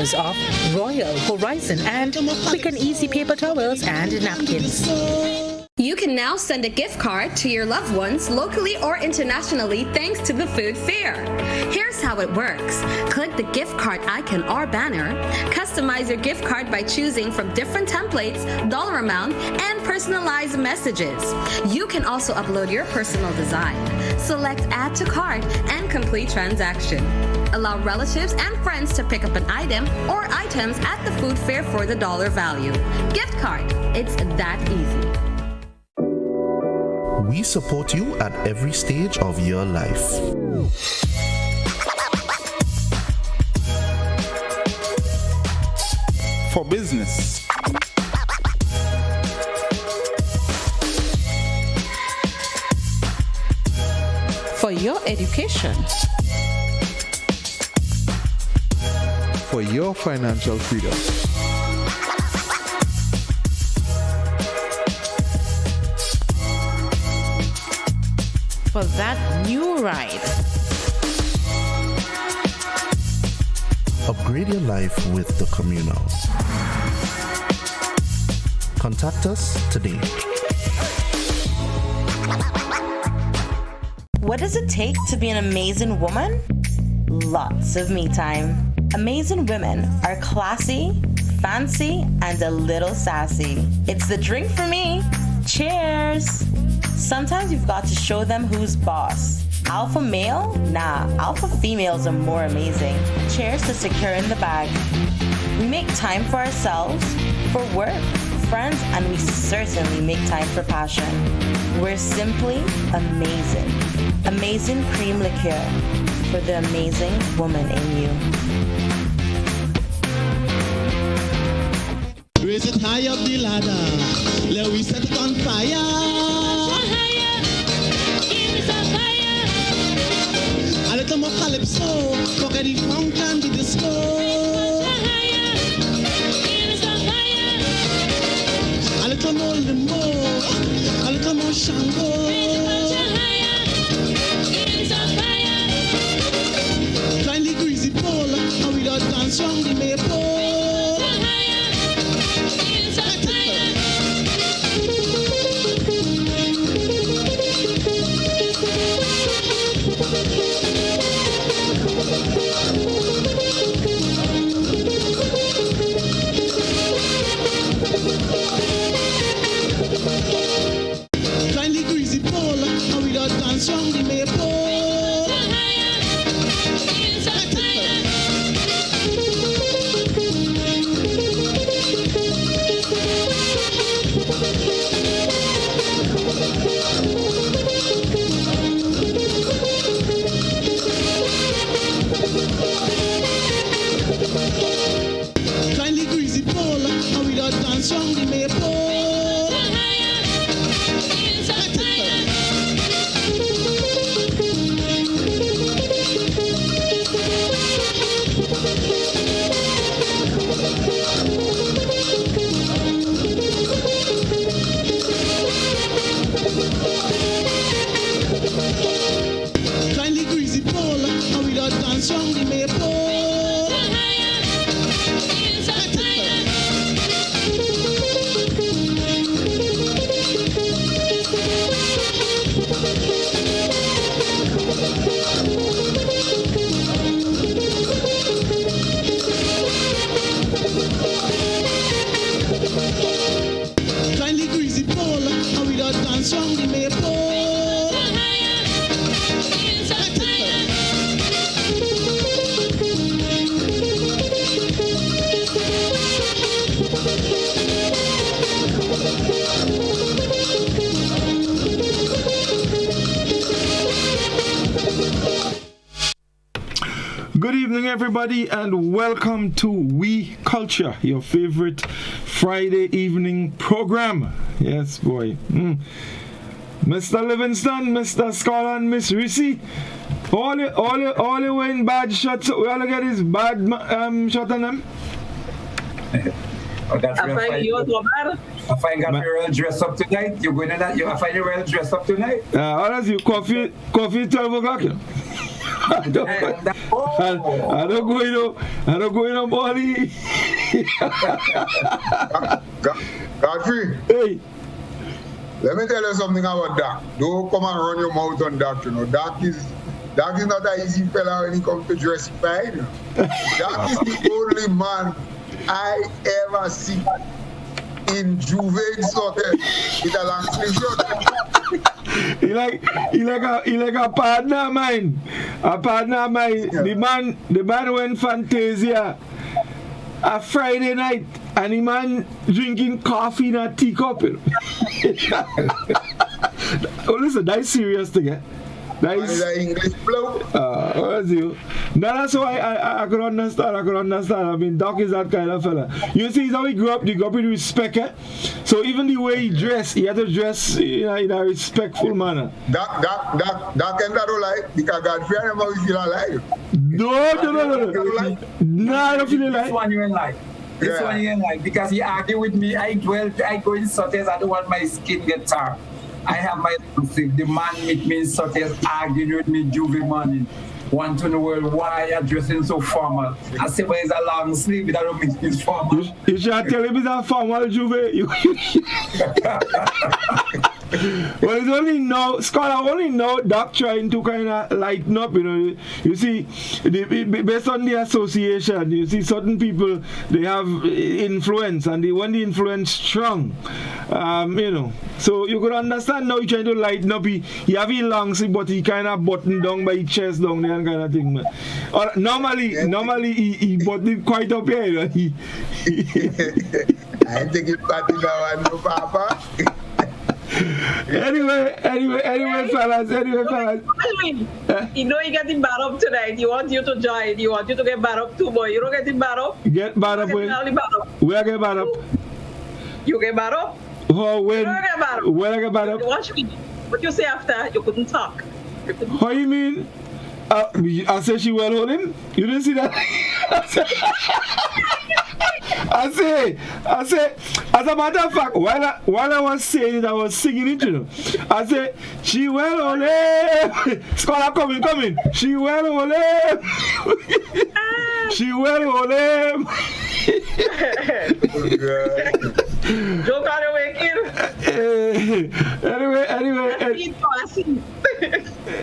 sponsors of Royal, Horizon, and Quick and Easy paper towels and napkins. You can now send a gift card to your loved ones locally or internationally thanks to the food fair. Here's how it works. Click the gift card icon or banner. Customize your gift card by choosing from different templates, dollar amount, and personalized messages. You can also upload your personal design. Select Add to Cart and complete transaction. Allow relatives and friends to pick up an item or items at the food fair for the dollar value. Gift card. It's that easy. We support you at every stage of your life. For business, For your education. for your financial freedom. For that new ride. Upgrade your life with the Communal. Contact us today. What does it take to be an amazing woman? Lots of me time. Amazing women are classy, fancy, and a little sassy. It's the drink for me. Cheers! Sometimes you've got to show them who's boss. Alpha male? Nah, alpha females are more amazing. Cheers to securing the bag. We make time for ourselves, for work, friends, and we certainly make time for passion. We're simply amazing. Amazing cream liqueur for the amazing woman in you. Raise it high up the ladder. Let we set it on fire. A little more calypso, forget the funk and the disco. A little more limbo, a little more shango. Find the greasy pole, and we don't dance from the maple. From the maple. Find the greasy pole, and we don't dance from the maple. From the maple. Find the greasy pole, and we don't dance from the maple. Good evening, everybody, and welcome to OUI Culture, your favorite Friday evening program. Yes, boy. Mr. Livingston, Mr. Scotland, Miss Reece, all the way in bad shots. We all get this bad shot on them. I find Godfrey dressed up tonight. You're going to that. I find you well dressed up tonight. How does you coffee 12 o'clock? Oh, I don't go in on body. Godfrey. Hey. Let me tell you something about Doc. Don't come and run your mouth on Doc, you know. Doc is not an easy fella when he comes to dressified. You know. Doc is the only man I ever see in Juve sorted with a long sleeve shirt. He like a partner of mine. A partner of mine. Yeah. The man went Fantasia a Friday night and the man drinking coffee in a teacup. You know? Oh, listen, that's serious thing, eh? That is English bloke. What's you? No, that's why I could understand. I mean, Doc is that kind of fella. You see, how he grew up with respect, eh? So even the way he dressed, he had to dress in a respectful manner. Doc and that don't like, because Godfrey and him feel alive. No. I don't feel like. This one you ain't like. This one you ain't like, because he argued with me. I go in Sotes, I don't want my skin get tarred. I have my the man meet me in Sotes arguing with me Juve morning. Want to know why you're dressing so formal. I say, well, it's a long sleeve, that don't mean it's formal. You should tell him it's a formal Juve. Well, it's only now, Scott, I only know Doc trying to kind of lighten up, you know. You see, based on the association, you see certain people, they have influence, and when the influence strong, you know. So you could understand now he's trying to lighten up. He have a long sleeve, but he kind of button down by his chest down there and kind of thing. Or normally he button it quite up here, you know. I think it's party now and no papa. Anyway, fellas. You know you get him bad up tonight. He wants you to join. He wants you to get bad up too, boy. You don't get him bad up. Get bad up. Where I get bad up? You get bad up. Oh, when I get bad up? Watch me. What you say after? You couldn't talk. How you mean? I said she well hold him. You didn't see that? I say, as a matter of fact, while I was saying it, I was singing it, you know. I said, she well hold him. Scholar coming. She well hold him. She well hold him. Joke on the way, kid.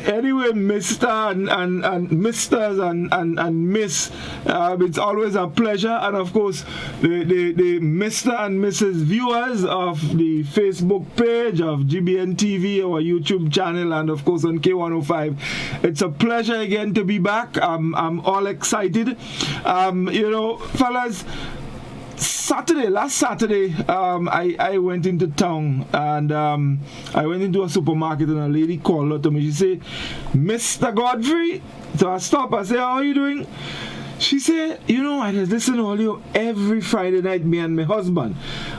Anyway, Mr. and Misters and Miss, it's always a pleasure. And of course, the Mr. and Mrs. viewers of the Facebook page of GBN TV, our YouTube channel, and of course on K105. It's a pleasure again to be back. I'm all excited. You know, fellas, last Saturday, I went into town and I went into a supermarket and a lady called out to me. She said, Mr. Godfrey. So I stopped. I said, how are you doing? She said, you know, I listen to you every Friday night, me and my husband.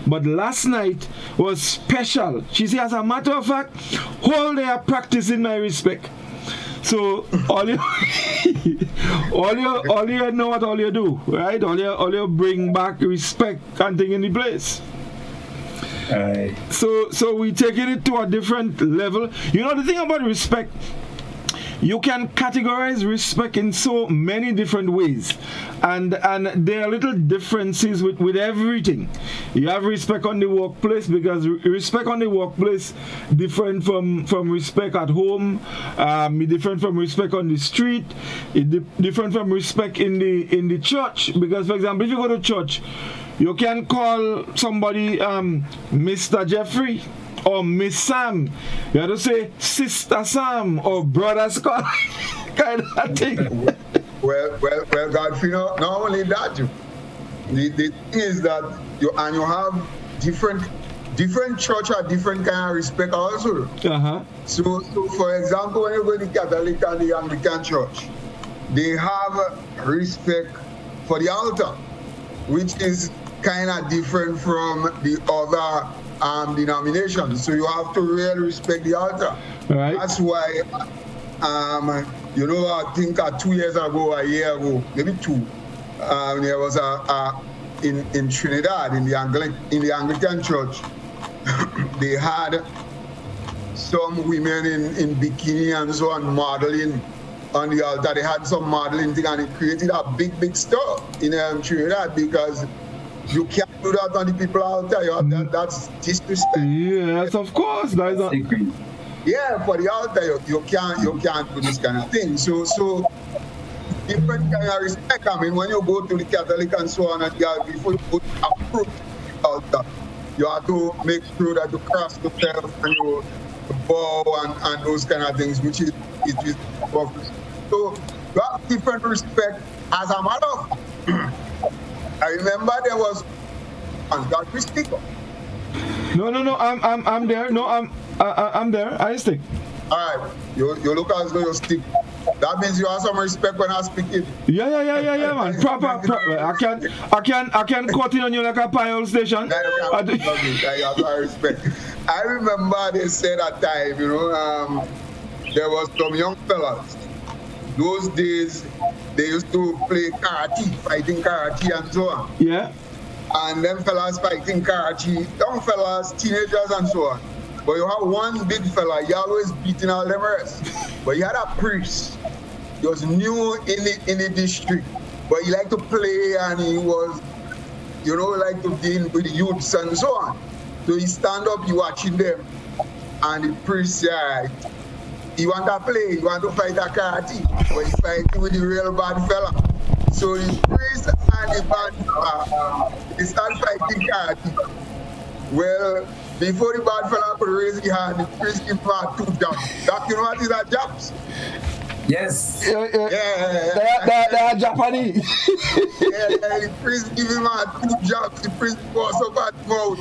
But last night was special. She said, as a matter of fact, whole day I practicing my respect. So all you know what all you do, right? All you bring back respect and thing in the place. Right. So we taking it to a different level. You know, the thing about respect, you can categorize respect in so many different ways, and there are little differences with everything. You have respect on the workplace, because respect on the workplace different from respect at home, different from respect on the street, different from respect in the church. Because, for example, if you go to church, you can call somebody Mr. Jeffrey or Miss Sam. You have to say Sister Sam or Brother Scott, kind of thing. Well, Godfrey, not only that, the thing is that you have different church or different kind of respect also. So for example, when you go to the Catholic and the Anglican church, they have respect for the altar, which is kind of different from the other denomination. So you have to really respect the altar. Right. That's why, you know, I think 2 years ago, a year ago, maybe two, there was in Trinidad, in the Anglican church, they had some women in bikini and so on modeling on the altar, they had some modeling thing, and it created a big store in Trinidad, because you can't do that on the people altar. That's disrespect. Yes, of course. That is yeah, for the altar, you can't do this kind of thing. So different kind of respect. I mean, when you go to the Catholic and so on, and before you go to approve the altar, you have to make sure that you cross yourself and you bow and those kind of things, which is perfect. So you have different respect as a matter of I remember there was Godfrey speaker. No, I'm there. No, I'm there. I stick. All right, you look as though you stick. That means you have some respect when I speak it. Yeah, man. Proper. I can cut in on you like a pile station. I have respect. I remember they said at time, there was some young fellas. Those days, they used to play karate, fighting karate and so on. Yeah. And them fellas fighting karate, young fellas, teenagers and so on. But you have one big fella, he always beating all them rest. But you had a priest. He was new in the district. But he liked to play, and he was, like to deal with the youths and so on. So he stand up, you watching them. And the priest said, he want to play, he want to fight a karate. But he's fighting with the real bad fella. So the priest and the bad fella, they start fighting karate. Well, before the bad fella could raise his hand, the priest give him 2 jabs. That, you know what is that jabs? Yes. Yeah. They are Japanese. The priest give him 2 jabs. The priest was up at mouth.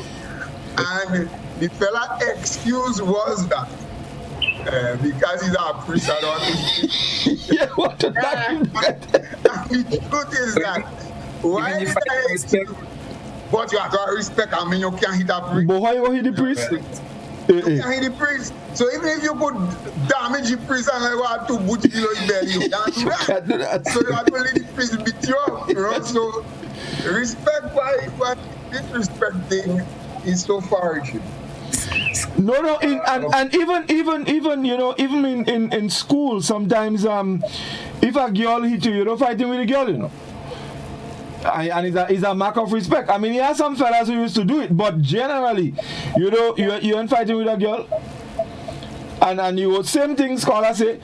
And the fella excuse was that because he's a priest, I don't think yeah, what the and the truth is that why did I excuse? But you have to respect. I mean, you can't hit a priest. But why you hit the priest? You can't hit the priest. So even if you could damage the priest and I want to boot below his belly, you can't do that. So you have to let the priest beat you up. So respect why disrespect thing is so far-reaching. No, and even in school sometimes if a girl hit you don't fight him with a girl, and it's a mark of respect. I mean, you have some fellas who used to do it, but generally, you ain't fighting with a girl. And you same thing scholars say,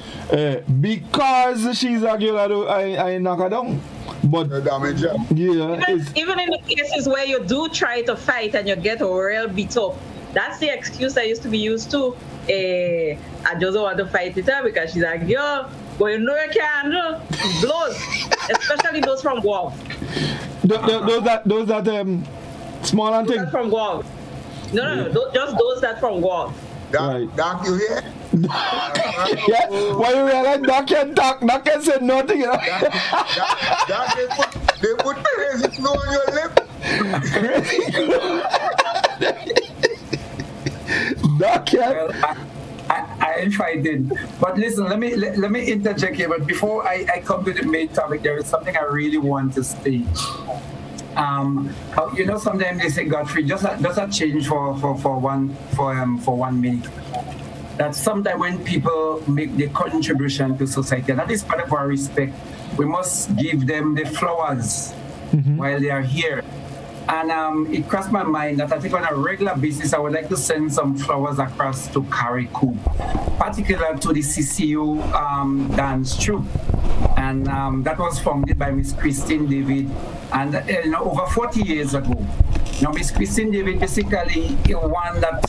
because she's a girl, I knock her down. But even in the cases where you do try to fight and you get real beat up, that's the excuse that used to be used too. I just don't want to fight with her because she's a girl. But you can't do blows, especially those from Guam. Those that small and thing. From Guam. No, just those that from Guam. Doc, you hear? Yeah. Why you realize Doc can talk? Doc can say nothing. Doc, they put crazy glue on your lip. Doc can. Well, I ain't fighting. But listen, let me interject here. But before I come to the main topic, there is something I really want to say. Sometimes they say, Godfrey, just a change for 1 minute. That sometimes when people make their contribution to society, and that is part of our respect, we must give them the flowers while they are here. And it crossed my mind that I think on a regular basis, I would like to send some flowers across to Carriacou, particularly to the CCU dance troupe. And that was founded by Miss Christine David, and over 40 years ago. Now, Miss Christine David basically one that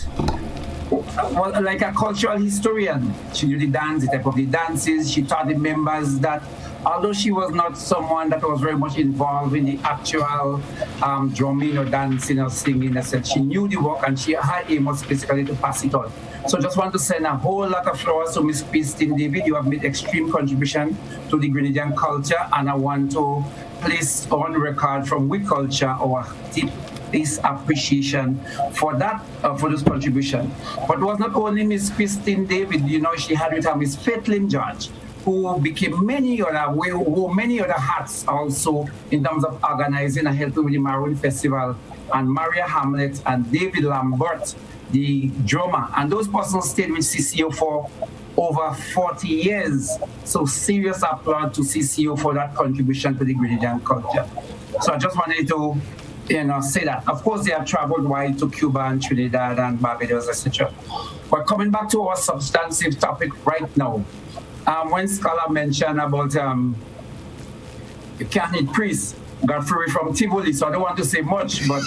was like a cultural historian. She knew the dance, the type of the dances. She taught the members that although she was not someone that was very much involved in the actual drumming or dancing or singing, she knew the work and her aim was basically to pass it on. So just want to send a whole lot of flowers to Miss Christine David. You have made extreme contribution to the Grenadian culture, and I want to place on record from OUI Culture our deep appreciation for that, for this contribution. But it was not only Miss Christine David, she had with her Miss Faitlin George, who became many other hats also in terms of organizing and helping with the Maroon Festival, and Maria Hamlet and David Lambert, the drummer, and those persons stayed with CCO for over 40 years. So serious applause to CCO for that contribution to the Grenadian culture. So I just wanted to, say that. Of course, they have traveled wide to Cuba and Trinidad and Barbados, etc. But coming back to our substantive topic right now, when Scholar mentioned about you can't eat priests, Godfrey from Tivoli, so I don't want to say much, but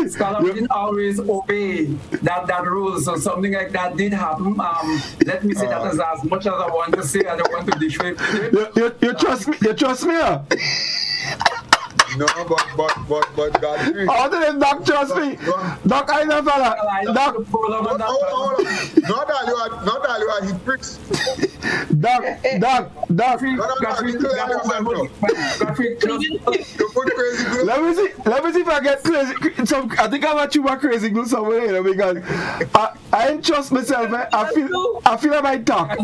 Scholar didn't always obey that rule, so something like that did happen. Let me say that as much as I want to say. I don't want to dissuade you. You trust me? You trust me? No, but Godfrey. How did the doc trust me? Doc, I never Doc. Not that you are hit pricks. Doc. Let me see if I get crazy. I think I got you my crazy glue somewhere, because I ain't trust myself. I feel I might talk.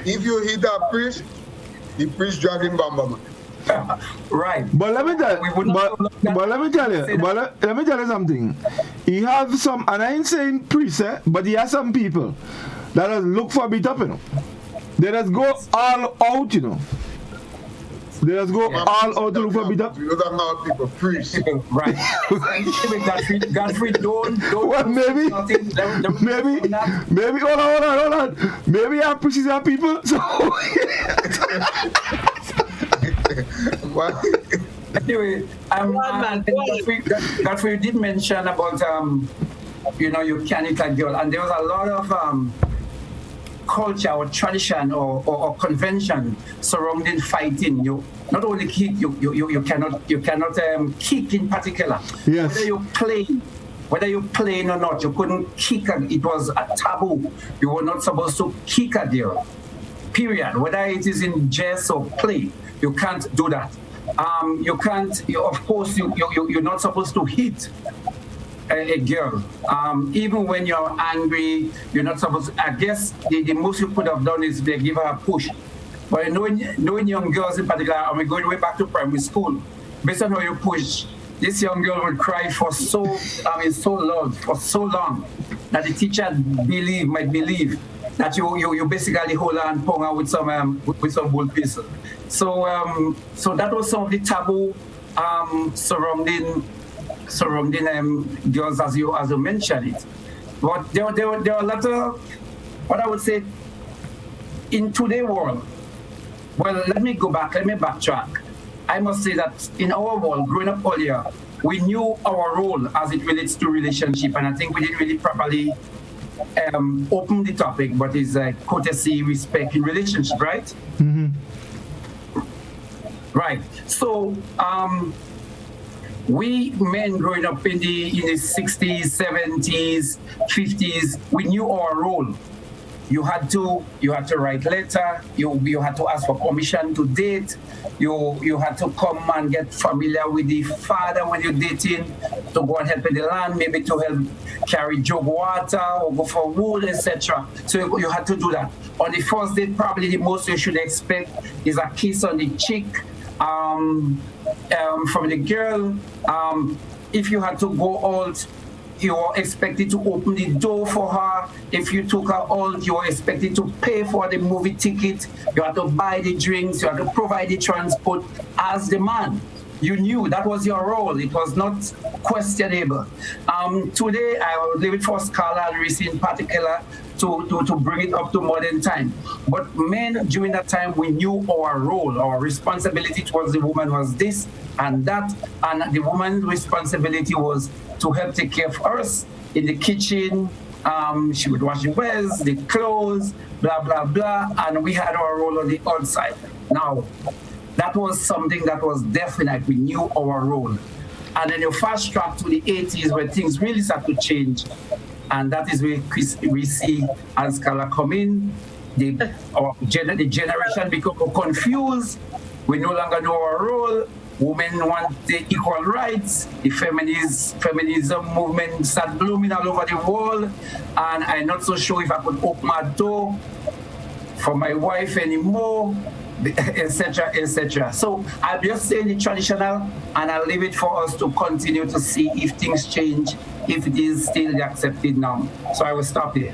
If you hit a priest, the priest dragging Bamba. Right. But let me tell you something. He have some, and I ain't saying priests, but he has some people that just look for beat up, They just go all out, They just go all out to look for beat up. You don't know people, priests. Right. Godfrey, don't. Well, maybe, hold on. Maybe our priests are people, so. Anyway, Godfrey did mention about you can't eat a girl, and there was a lot of culture or tradition or convention surrounding fighting. You not only kick, you cannot kick in particular. Yes. Whether you playing or not, you couldn't kick. It was a taboo. You were not supposed to kick a girl. Period. Whether it is in jest or play, you can't do that. You can't. You're not supposed to hit a girl. Even when you're angry, you're not supposed to. I guess the most you could have done is they give her a push. But knowing young girls in particular, I mean, going way back to primary school, based on how you push, this young girl would cry for so loud, for so long, that the teacher might believe that you basically hold her and pong her with some bull pistol. So that was some of the taboo surrounding girls as you mentioned it. But there are a lot of what I would say in today's world. Well, let me backtrack. I must say that in our world, growing up earlier, we knew our role as it relates to relationship, and I think we didn't really properly open the topic, but it's courtesy, respect in relationship, right? Mm-hmm. Right. So we men growing up in the 60s, 70s, 50s, we knew our role. You had to write letter. You had to ask for permission to date. You had to come and get familiar with the father when you're dating, to go and help in the land, maybe to help carry jug water or go for wood, etc. So you had to do that. On the first date, probably the most you should expect is a kiss on the cheek from the girl. If you had to go out, you were expected to open the door for her. If you took her out, you were expected to pay for the movie ticket. You had to buy the drinks. You had to provide the transport as the man. You knew that was your role. It was not questionable. Today, I would leave it for Scholar and Reece in particular to bring it up to modern time. But men, during that time, we knew our role, our responsibility towards the woman was this and that. And the woman's responsibility was to help take care of us in the kitchen. She would wash the wells, the clothes, blah, blah, blah. And we had our role on the outside. Now, that was something that was definite. We knew our role. And then you fast track to the 80s where things really start to change. And that is where Reece and Scholar come in. The generation become confused. We no longer know our role. Women want the equal rights. The feminism movement start blooming all over the world. And I'm not so sure if I could open my door for my wife anymore. etc., etc. So I'll just say the traditional, and I'll leave it for us to continue to see if things change, if it is still accepted now. So I will stop here.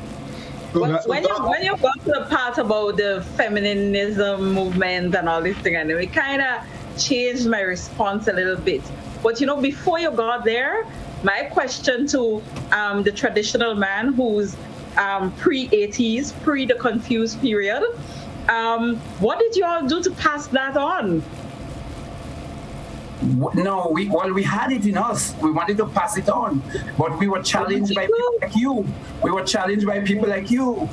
When you got to the part about the feminism movement and all this thing, and it kind of changed my response a little bit. But before you got there, my question to the traditional man who's pre-80s, pre the confused period, what did you all do to pass that on? No, we had it in us. We wanted to pass it on, but we were challenged by people like you.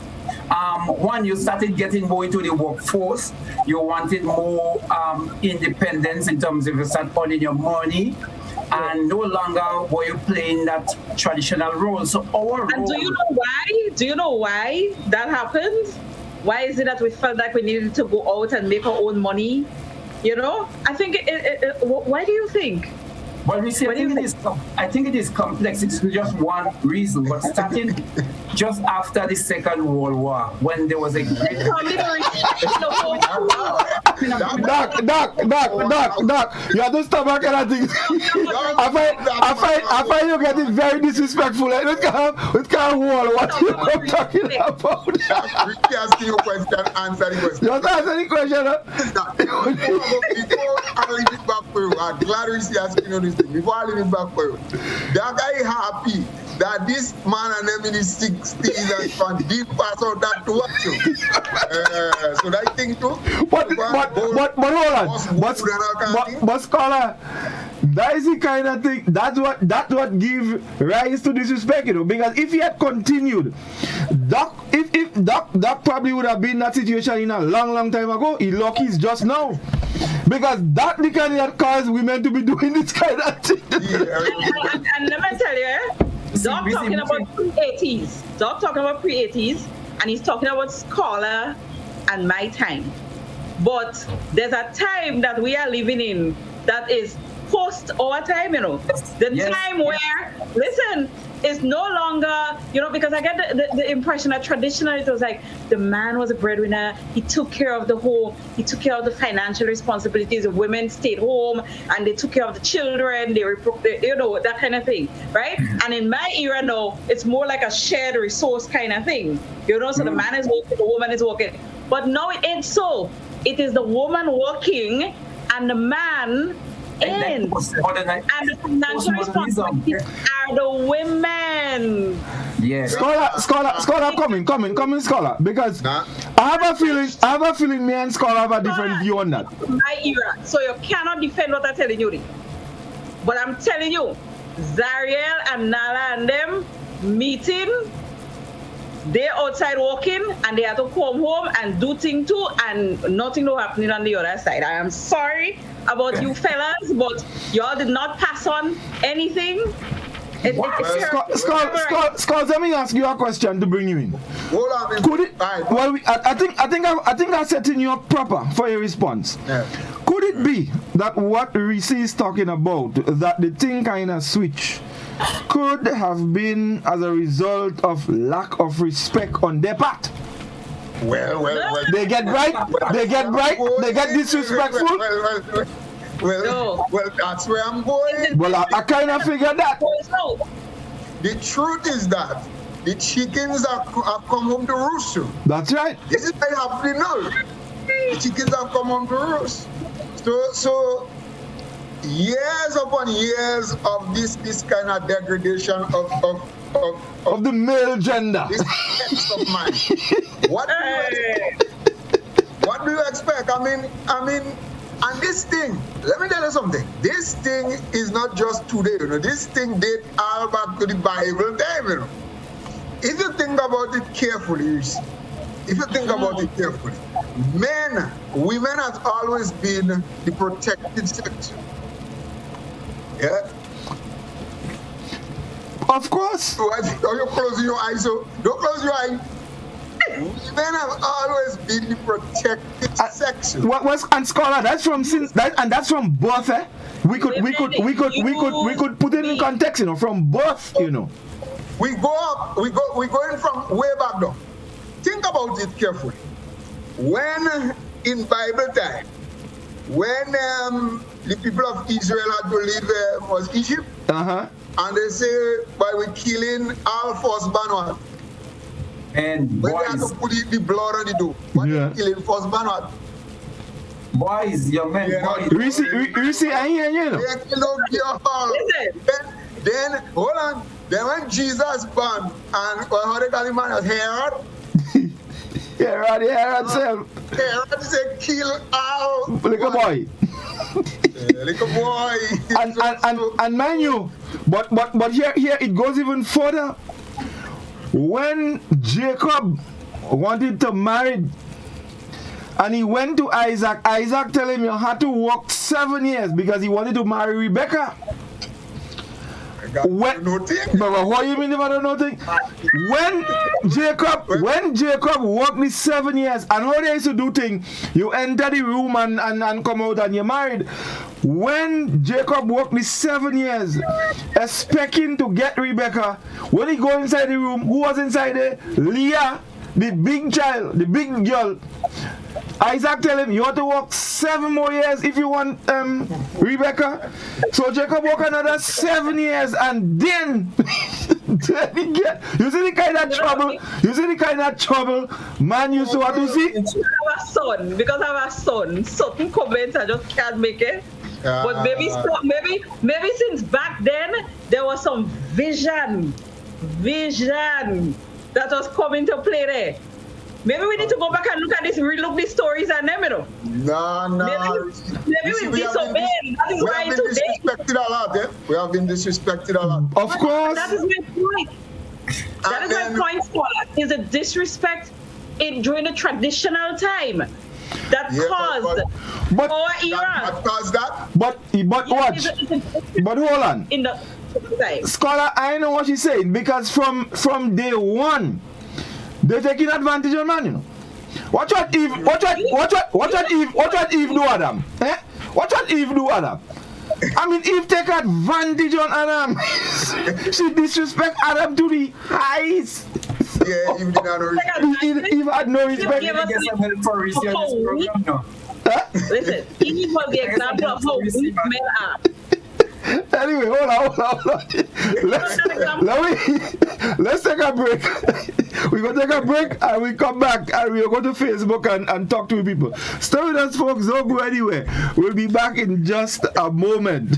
One, you started getting more into the workforce. You wanted more independence in terms of you start earning your money, and no longer were you playing that traditional role. So our role. And do you know why? Do you know why that happened? Why is it that we felt like we needed to go out and make our own money? I think why do you think? Well, I think it is complex. It's just one reason. But starting just after the Second World War, when there was a great... Doc, you have to stop that kind of thing. I find you getting very disrespectful. With kind of wall, what you talking about? Ricky asking you a question, answer the question. Just answer the question. Before I leave it back for you, I'm glad Reece asking you this thing. Before I leave it back for you, that guy happy that this man and them in his 60s and from deep pass out that to watch you. So that thing too. But hold on. But scholar, that is the kind of thing. That's what give rise to disrespect, because if he had continued, Doc probably would have been in that situation in a long time ago. He lucky is just now. Because that the kind that caused women to be doing this kind of thing. And let me tell you, Doc talking about pre-80s. Doc talking about pre-80s, and he's talking about scholar and my time. But there's a time that we are living in that is post our time, time where, listen, it's no longer, because I get the impression that traditionally it was like the man was a breadwinner, he took care of the home, he took care of the financial responsibilities, the women stayed home and they took care of the children, that kind of thing, right? And in my era now, it's more like a shared resource kind of thing, so the man is working, the woman is working. But now it ain't so. It is the woman working and the man and the financial responsibilities are the women. Yes. Scholar, coming, scholar. Because I have a feeling me and scholar have a different view on that. My era, so you cannot defend what I'm telling you. But I'm telling you, Zariel and Nala and them meeting, they outside walking and they have to come home and do things too, and nothing will happening on the other side. I am sorry about you fellas, but y'all did not pass on anything. Scott, let me ask you a question to bring you in. Hold on. Could it? Well, I think I'm setting you up proper for your response. Yeah. Could it be that what Reece is talking about, that the thing kind of switch, could have been as a result of lack of respect on their part? Well. They get bright, they get disrespectful. Well, that's where I'm going. Well, I kind of figured that. The truth is that the chickens have come home to roost. That's right. This is what happening now. The chickens have come home to roost. So years upon years of this kind of degradation of the male gender. This sense of mine. What do you expect? I mean, and this thing, let me tell you something. This thing is not just today, This thing dates all back to the Bible time, If you think about it carefully, women has always been the protected sex. Yeah. Of course. Are you closing your eyes? So don't close your eyes. Women have always been the protected section. What was and scholar? That's from that's from birth. We could put it in context, from birth, We go going from way back though. Think about it carefully. When in Bible time, when the people of Israel had to leave was Egypt, and they say, by we killing all firstborn. And when boys, they had to put the blood on the door, what they killing firstborn? Boys, young men, boys. Reece, I hear you. They kill up your heart. Then, hold on. Then when Jesus born, and how they call him, man, Herod? Herod self. Herod said, kill all. Little boy. Little boy. And mind you, but here it goes even further. When Jacob wanted to marry, and he went to Isaac, Isaac told him you had to work 7 years because he wanted to marry Rebecca. But what you mean if I don't know nothing? When Jacob worked these 7 years, and how they used to do things, you enter the room and come out and you're married. When Jacob worked these 7 years, expecting to get Rebecca, when he go inside the room, who was inside there? Leah, the big child, the big girl. Isaac tell him, you have to work 7 more years if you want Rebecca. So Jacob work another 7 years, and then he get, you see the kind of trouble man used to have to see? Because of our son, certain comments I just can't make it. But maybe since back then there was some vision that was coming to play there. Maybe we need to go back and look at this, relook these stories and them, you know. No. Maybe we disobeyed. That is why today. We have been disrespected a lot. Of course. That is my point. That is my point, Scholar. Is a disrespect during the traditional time that caused our era. What caused that? But watch. But hold on. In the time. Scholar, I know what she's saying, because from day one, they're taking advantage of man, you know. Watch what Eve do, Adam. Watch what Eve do, Adam. I mean, Eve take advantage on Adam. She disrespect Adam to the highest. Yeah, Eve did not know respect. Eve had no respect. Listen, Eve was the example of how weak men are. Anyway, hold on. Let's take a break. We're going to take a break and we come back and we'll go to Facebook and talk to people. Stay with us, folks. Don't go anywhere. We'll be back in just a moment.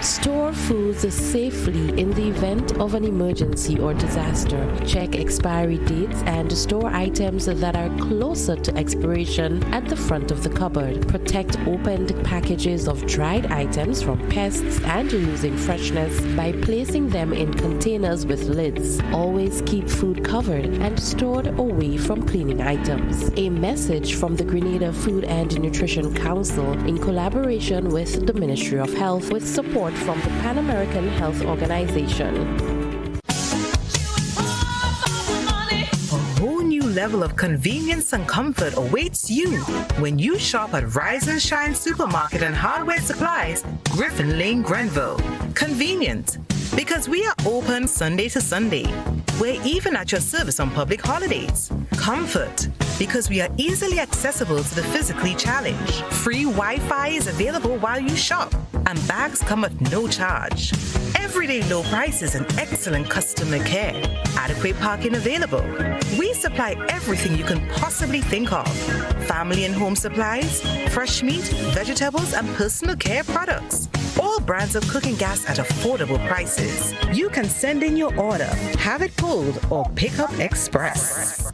Store foods safely in the event of an emergency or disaster. Check expiry dates and store items that are closer to expiration at the front of the cupboard. Protect opened packages of dried items from pests and losing freshness by placing them in containers with lids. Always keep food covered and stored away from cleaning items. A message from the Grenada Food and Nutrition Council in collaboration with the Ministry of Health with support from the Pan American Health Organization. A whole new level of convenience and comfort awaits you when you shop at Rise and Shine Supermarket and Hardware Supplies, Griffin Lane, Grenville. Convenient, because we are open Sunday to Sunday. We're even at your service on public holidays. Comfort, because we are easily accessible to the physically challenged. Free Wi-Fi is available while you shop, and bags come at no charge. Everyday low prices and excellent customer care. Adequate parking available. We supply everything you can possibly think of. Family and home supplies, fresh meat, vegetables, and personal care products. All brands of cooking gas at affordable prices. You can send in your order, have it pulled, or pick up express.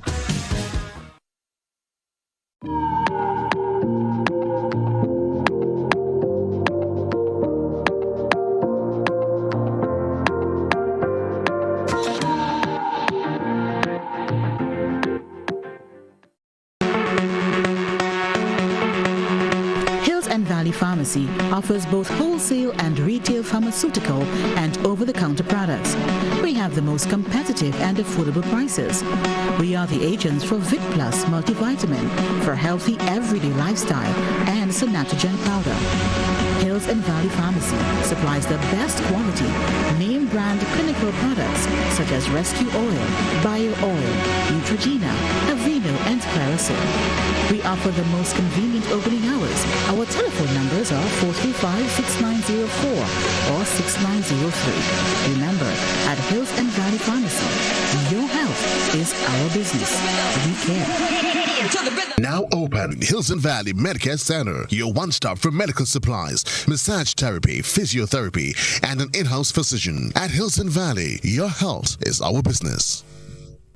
Pharmacy offers both wholesale and retail pharmaceutical and over-the-counter products. We have the most competitive and affordable prices. We are the agents for Vit Plus multivitamin for healthy everyday lifestyle and Synatogen powder. Hills Hills and Valley Pharmacy supplies the best quality, name brand clinical products such as Rescue Oil, Bio Oil, Neutrogena, Aveeno, and Clarisil. We offer the most convenient opening hours. Our telephone numbers are 435-6904 or 6903. Remember, at Hills and Valley Pharmacy, your health is our business. We care. Now open Hills and Valley Medicare Center, your one-stop for medical supplies, massage therapy, physiotherapy, and an in-house physician. At Hills and Valley, your health is our business.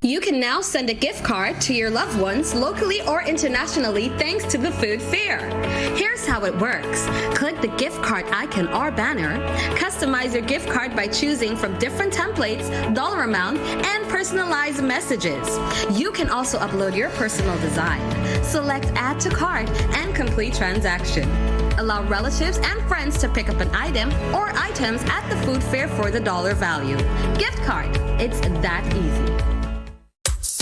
You can now send a gift card to your loved ones locally or internationally thanks to the food fair. Here's how it works. Click the gift card icon or banner. Customize your gift card by choosing from different templates, dollar amount, and personalized messages. You can also upload your personal design. Select Add to Cart and complete transaction. Allow relatives and friends to pick up an item or items at the food fair for the dollar value. Gift card. It's that easy.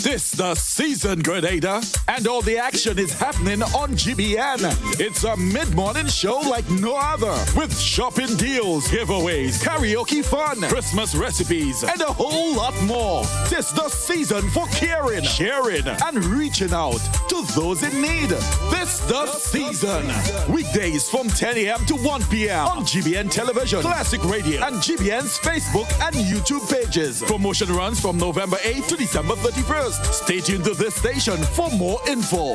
This the season, Grenada, and all the action is happening on GBN. It's a mid-morning show like no other, with shopping deals, giveaways, karaoke fun, Christmas recipes, and a whole lot more. This the season for caring, sharing, and reaching out to those in need. This the season. Weekdays from 10 a.m. to 1 p.m. on GBN Television, Classic Radio, and GBN's Facebook and YouTube pages. Promotion runs from November 8th to December 31st. Stay tuned to this station for more info.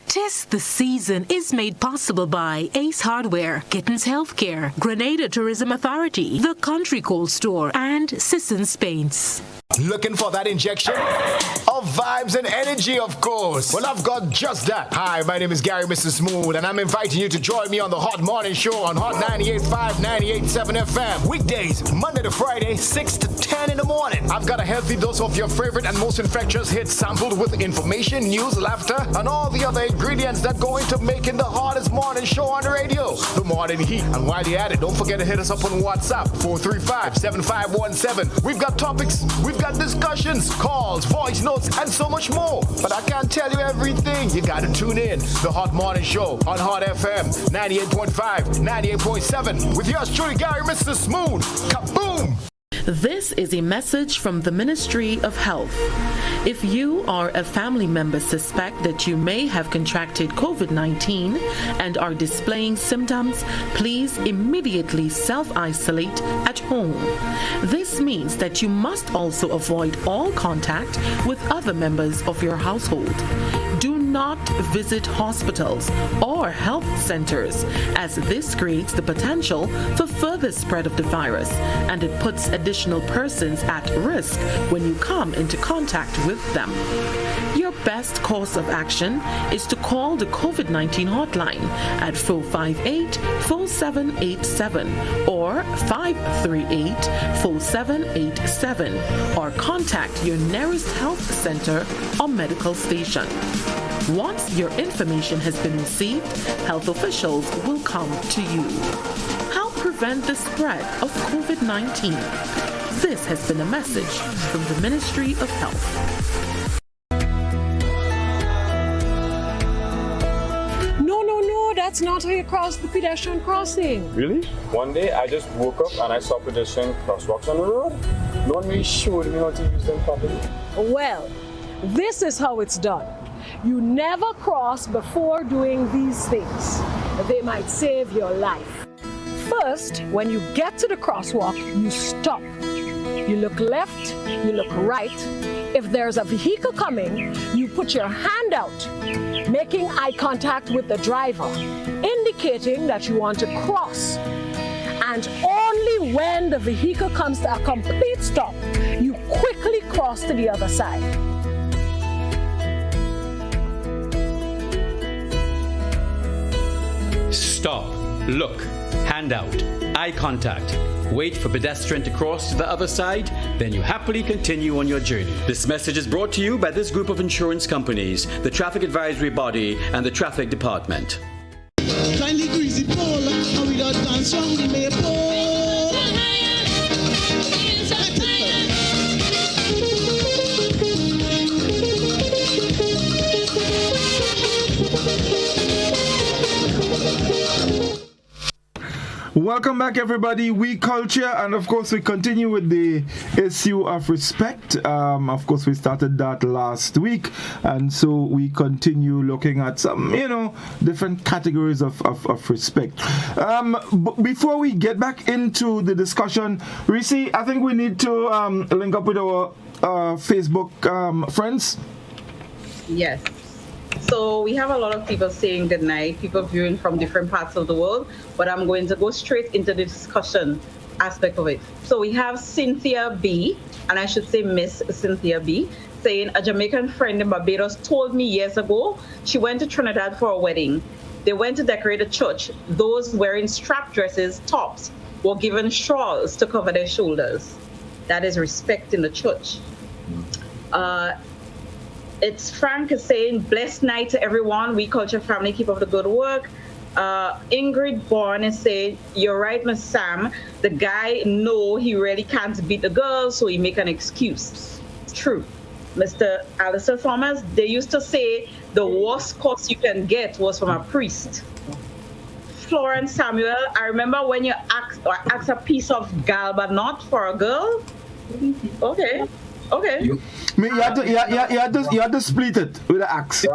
Tis the Season is made possible by Ace Hardware, Kittens Healthcare, Grenada Tourism Authority, The Country Cold Store, and Sisson's Paints. Looking for that injection of vibes and energy, of course? Well, I've got just that. Hi, my name is Gary Mr. Smooth, and I'm inviting you to join me on the Hot Morning Show on Hot 98.5, 98.7 FM. Weekdays, Monday to Friday, 6 to 10 in the morning. I've got a healthy dose of your favorite and most infectious hits sampled with information, news, laughter, and all the other ingredients that go into making the hottest morning show on the radio. The Morning Heat. And while you're at it, don't forget to hit us up on WhatsApp, 435-7517. We've got topics, we've got discussions, calls, voice notes, and so much more. But I can't tell you everything. You gotta tune in. The Hot Morning Show on Hot FM 98.5, 98.7 with yours truly, Gary Mr. Smooth. Kaboom! This is a message from the Ministry of Health. If you or a family member suspect that you may have contracted COVID-19 and are displaying symptoms, please immediately self-isolate at home. This means that you must also avoid all contact with other members of your household. Do not visit hospitals or health centers, as this creates the potential for further spread of the virus, and it puts additional persons at risk when you come into contact with them. Your best course of action is to call the COVID-19 hotline at 458-4787 or 538-4787, or contact your nearest health center or medical station. Once your information has been received, health officials will come to you. Help prevent the spread of COVID-19. This has been a message from the Ministry of Health. No, that's not how you cross the pedestrian crossing. Really? One day I just woke up and I saw pedestrian crosswalks on the road. No one really showed me how to use them properly. Well, this is how it's done. You never cross before doing these things. They might save your life. First, when you get to the crosswalk, you stop. You look left, you look right. If there's a vehicle coming, you put your hand out, making eye contact with the driver, indicating that you want to cross. And only when the vehicle comes to a complete stop, you quickly cross to the other side. Stop, look, hand out, eye contact. Wait for pedestrian to cross to the other side, then you happily continue on your journey. This message is brought to you by this group of insurance companies, the Traffic Advisory Body, and the Traffic Department. Kindly greasy pole, and we don't dance round the maypole. Welcome back, everybody. We Culture, and of course, we continue with the issue of respect. Of course, we started that last week, and so we continue looking at some, different categories of respect. Before we get back into the discussion, Reece, I think we need to link up with our Facebook friends. Yes. So we have a lot of people saying goodnight, people viewing from different parts of the world, but I'm going to go straight into the discussion aspect of it. So we have Cynthia B, and I should say Miss Cynthia B, saying a Jamaican friend in Barbados told me years ago she went to Trinidad for a wedding. They went to decorate a church. Those wearing strap dresses, tops, were given shawls to cover their shoulders. That is respect in the church. It's Frank is saying, blessed night to everyone. We Culture family, keep up the good work. Ingrid Bourne is saying, you're right, Miss Sam. The guy, no, he really can't beat the girl, so he make an excuse. True. Mr. Alistair Thomas, they used to say the worst course you can get was from a priest. Florence Samuel, I remember when you asked a piece of gal, but not for a girl. Okay. You had to split it with the axe. You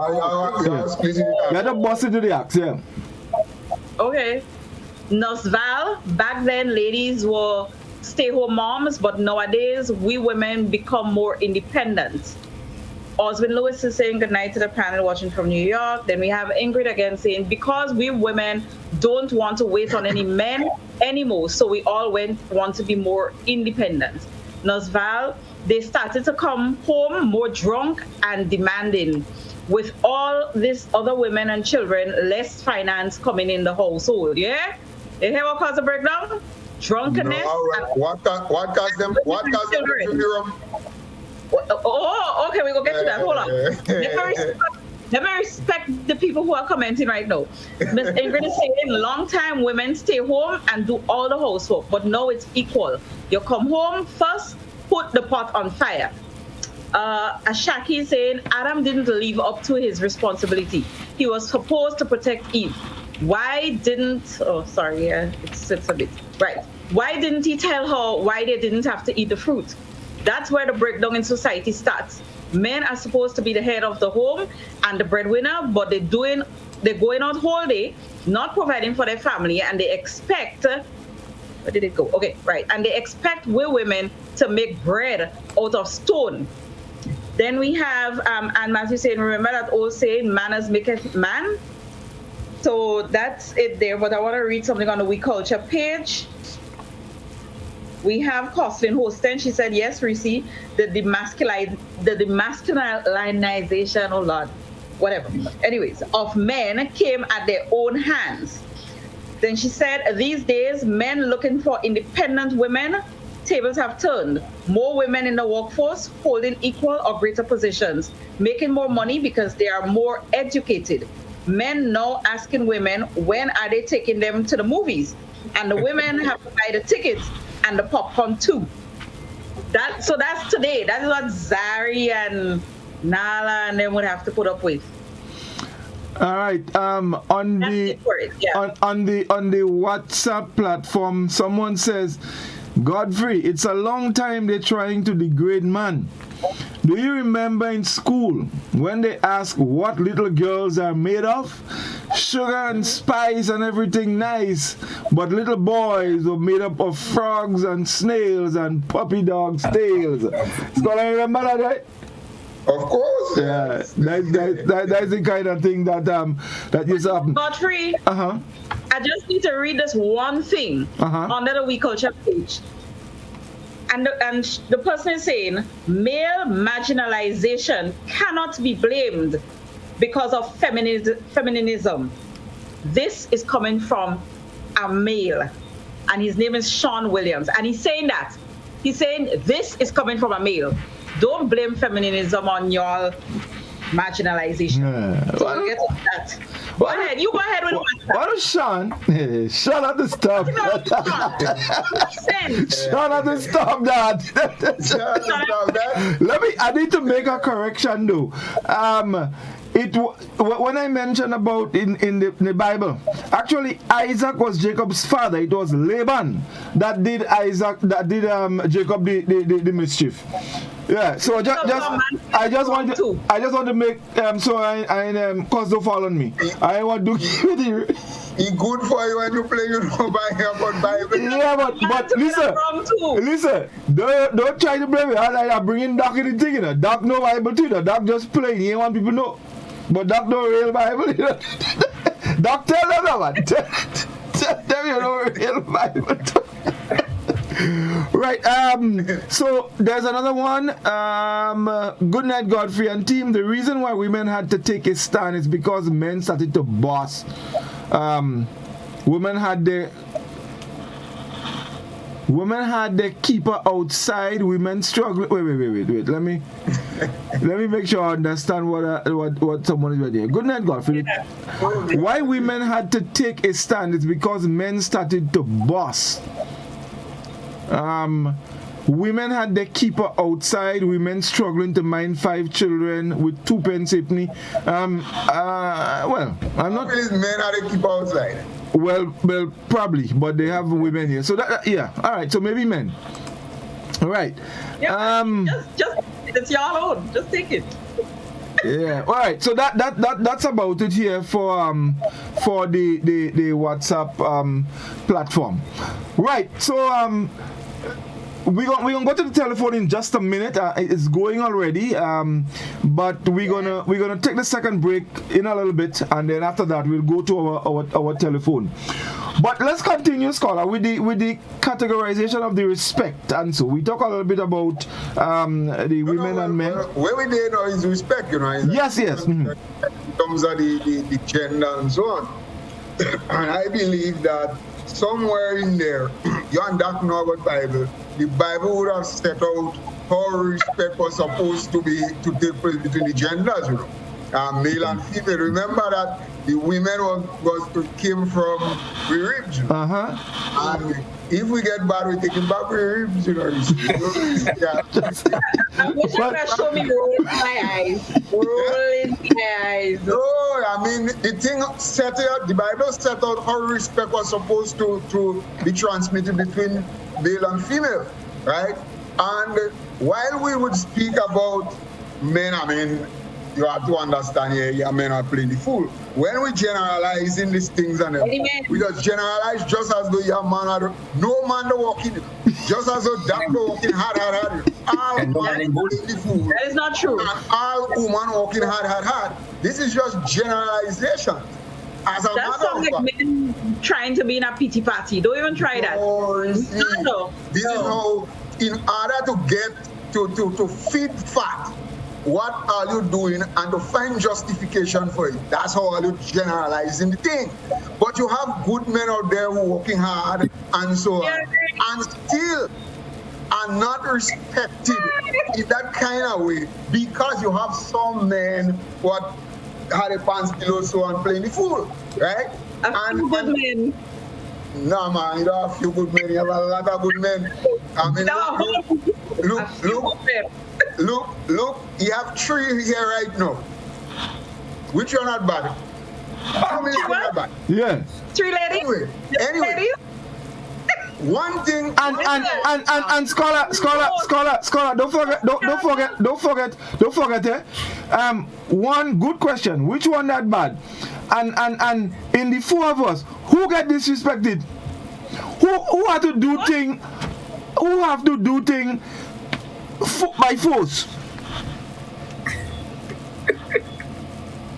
had to bust it with the axe, yeah. Okay. Nosval, back then ladies were stay-home moms, but nowadays we women become more independent. Oswin Lewis is saying good night to the panel watching from New York. Then we have Ingrid again saying, because we women don't want to wait on any men anymore, so we all want to be more independent. Nosval, they started to come home more drunk and demanding. With all these other women and children, less finance coming in the household. Yeah? You hear what caused the breakdown? Drunkenness. No, what caused them to Europe? Oh, okay, we go get to that. Hold on. Let me respect the people who are commenting right now. Ms. Ingrid is saying, long time women stay home and do all the housework, but now it's equal. You come home first, put the pot on fire. Ashaki is saying, Adam didn't live up to his responsibility. He was supposed to protect Eve. Why didn't, it sits a bit. Right. Why didn't he tell her why they didn't have to eat the fruit? That's where the breakdown in society starts. Men are supposed to be the head of the home and the breadwinner, but they're going out whole day, not providing for their family, and they expect, where did it go? Okay, right. And they expect we women to make bread out of stone. Then we have Anne Matthew saying, remember that old saying, manners maketh man? So that's it there, but I want to read something on the We Culture page. We have Coslin Hostin. She said, yes, Reece, the demasculinization, oh Lord, whatever. Anyways, of men came at their own hands. Then she said, these days, men looking for independent women, tables have turned. More women in the workforce holding equal or greater positions, making more money because they are more educated. Men now asking women, when are they taking them to the movies? And the women have to buy the tickets and the popcorn too. So that's today. That is what Zari and Nala and them would have to put up with. All right. On the WhatsApp platform, someone says, Godfrey, it's a long time they're trying to degrade man. Do you remember in school when they asked what little girls are made of? Sugar and spice and everything nice, but little boys were made up of frogs and snails and puppy dogs' tails. Scholar, remember that, right? Of course. Yeah, that's the kind of thing that is up. Godfrey, I just need to read this one thing under the We Culture page. And the person is saying, male marginalization cannot be blamed because of feminism. This is coming from a male, and his name is Sean Williams. And he's saying that. He's saying this is coming from a male. Don't blame feminism on your marginalization. So we'll get to that. Go ahead. You go ahead with the what is Sean? Sean at the stop. Sean at the stop that. I need to make a correction though. when I mentioned about in the Bible, actually Isaac was Jacob's father. It was Laban that did Jacob the mischief. Yeah. So I just want to make so I cause don't fall on me. I want to give you the. It's good for you when you play, about Bible. Yeah, but listen, don't try to blame me. I bring in Doc in the thing, you know. Doc no Bible too, you know. Doc just playing. He ain't want people to know. But Doc no real Bible, you know. Doc tell them that one. Tell them you know real Bible too. Right, so there's another one. Good night, Godfrey and team. The reason why women had to take a stand is because men started to boss. Women had the keeper outside. Women struggle. Wait. Let me make sure I understand what someone is ready. Good night, Godfrey. Why women had to take a stand is because men started to boss. Women had their keeper outside. Women struggling to mind 5 children with 2 pence halfpenny. Well, I'm not. Men had a keeper outside. Well, probably, but they have women here. So yeah. All right. So maybe men. All right. Yeah, just it's your own. Just take it. Yeah. All right. So that's about it here for the WhatsApp platform. Right. So we're gonna go to the telephone in just a minute. It's going already, but we're gonna take the second break in a little bit, and then after that we'll go to our telephone. But let's continue, scholar, with the categorization of the respect. And so we talk a little bit about the women and men. Where we did know is respect, you know. Yes. Mm-hmm. In terms of the gender and so on. And I believe that somewhere in there, you and Doc know about Bible. The Bible would have set out how respect was supposed to take place between the genders, you know, male and female. Remember that the women came from the ribs. And if we get bad, we take it back with the ribs, you know. I wish you could show me rolling my eyes. No, I mean the thing set out. The Bible set out how respect was supposed to be transmitted between male and female, right? And while we would speak about men, I mean, you have to understand here, men are playing the fool. When we generalize in these things, and we just generalize just as though you man, no man walking, just as though doctor walking hard. All man playing the fool. That is not true. And all woman walking hard. This is just generalization. As a that sounds like men trying to be in a pity party. Don't even try that. This is how, in order to get to feed fat, what are you doing, and to find justification for it? That's how are you generalizing the thing. But you have good men out there who are working hard and so on, and still are not respected in that kind of way, because you have some men who had a pants below so and playing the fool, right? And good men. No, man, you don't have a few good men. You have a lot of good men. I mean, look, you have 3 here right now. Which one not bad? How many are not bad? Yeah. 3 ladies? Anyway. One thing and scholar, don't forget. One good question. Which one that bad? And in the 4 of us, who get disrespected? Who have to do thing? Who have to do thing by force?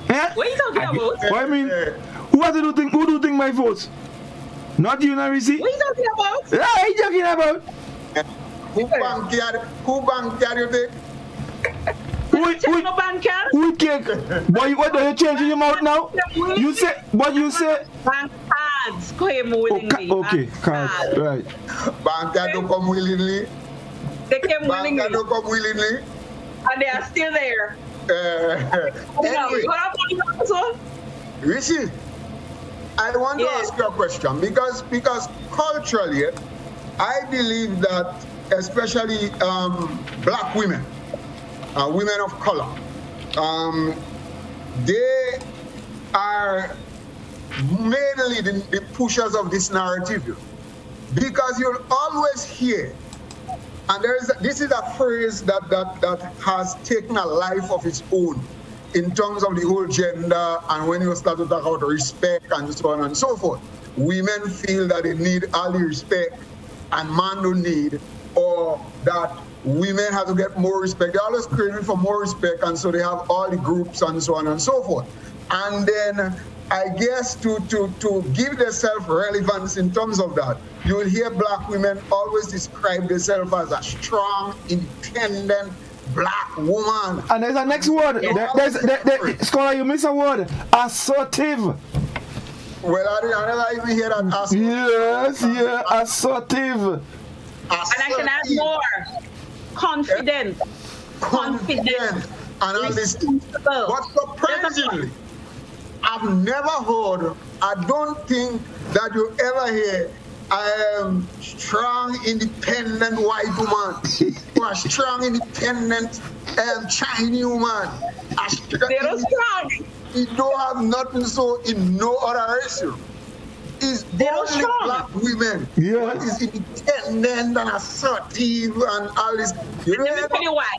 Yeah? What are you talking about? What I mean, who has to do thing? Who do thing by force? Not you, Narisi. What are you talking about? Yeah, what are you talking about? Who bank carry you take? Who cake? Boy, what are you changing your mouth now? You say, what you say? Bank cards came willingly. Okay, cards, right. Bank cards don't come willingly. They came willingly. Bank cards don't come willingly. And they are still there. Anyway, Reece, I want to ask you a question, because culturally, I believe that especially black women, women of color, they are mainly the pushers of this narrative. Because you'll always hear, and this is a phrase that has taken a life of its own in terms of the whole gender, and when you start to talk about respect and so on and so forth. Women feel that they need all the respect and man don't need, or that women have to get more respect. They're always craving for more respect, and so they have all the groups and so on and so forth. And then I guess to give themselves relevance in terms of that, you will hear black women always describe themselves as a strong, independent black woman. And there's a next word. Scholar, you miss a word. Assertive. Well, I never even hear that. Assertive. Yes, yeah, assertive. And I can add more. Confident. And all this. But surprisingly, I've never heard, I don't think that you ever hear, I am strong, independent white woman, or a strong, independent Chinese woman. They're strong. It don't have nothing so in no other ratio. It's only black women. Yeah. It's independent and assertive and all this. Let me tell you why.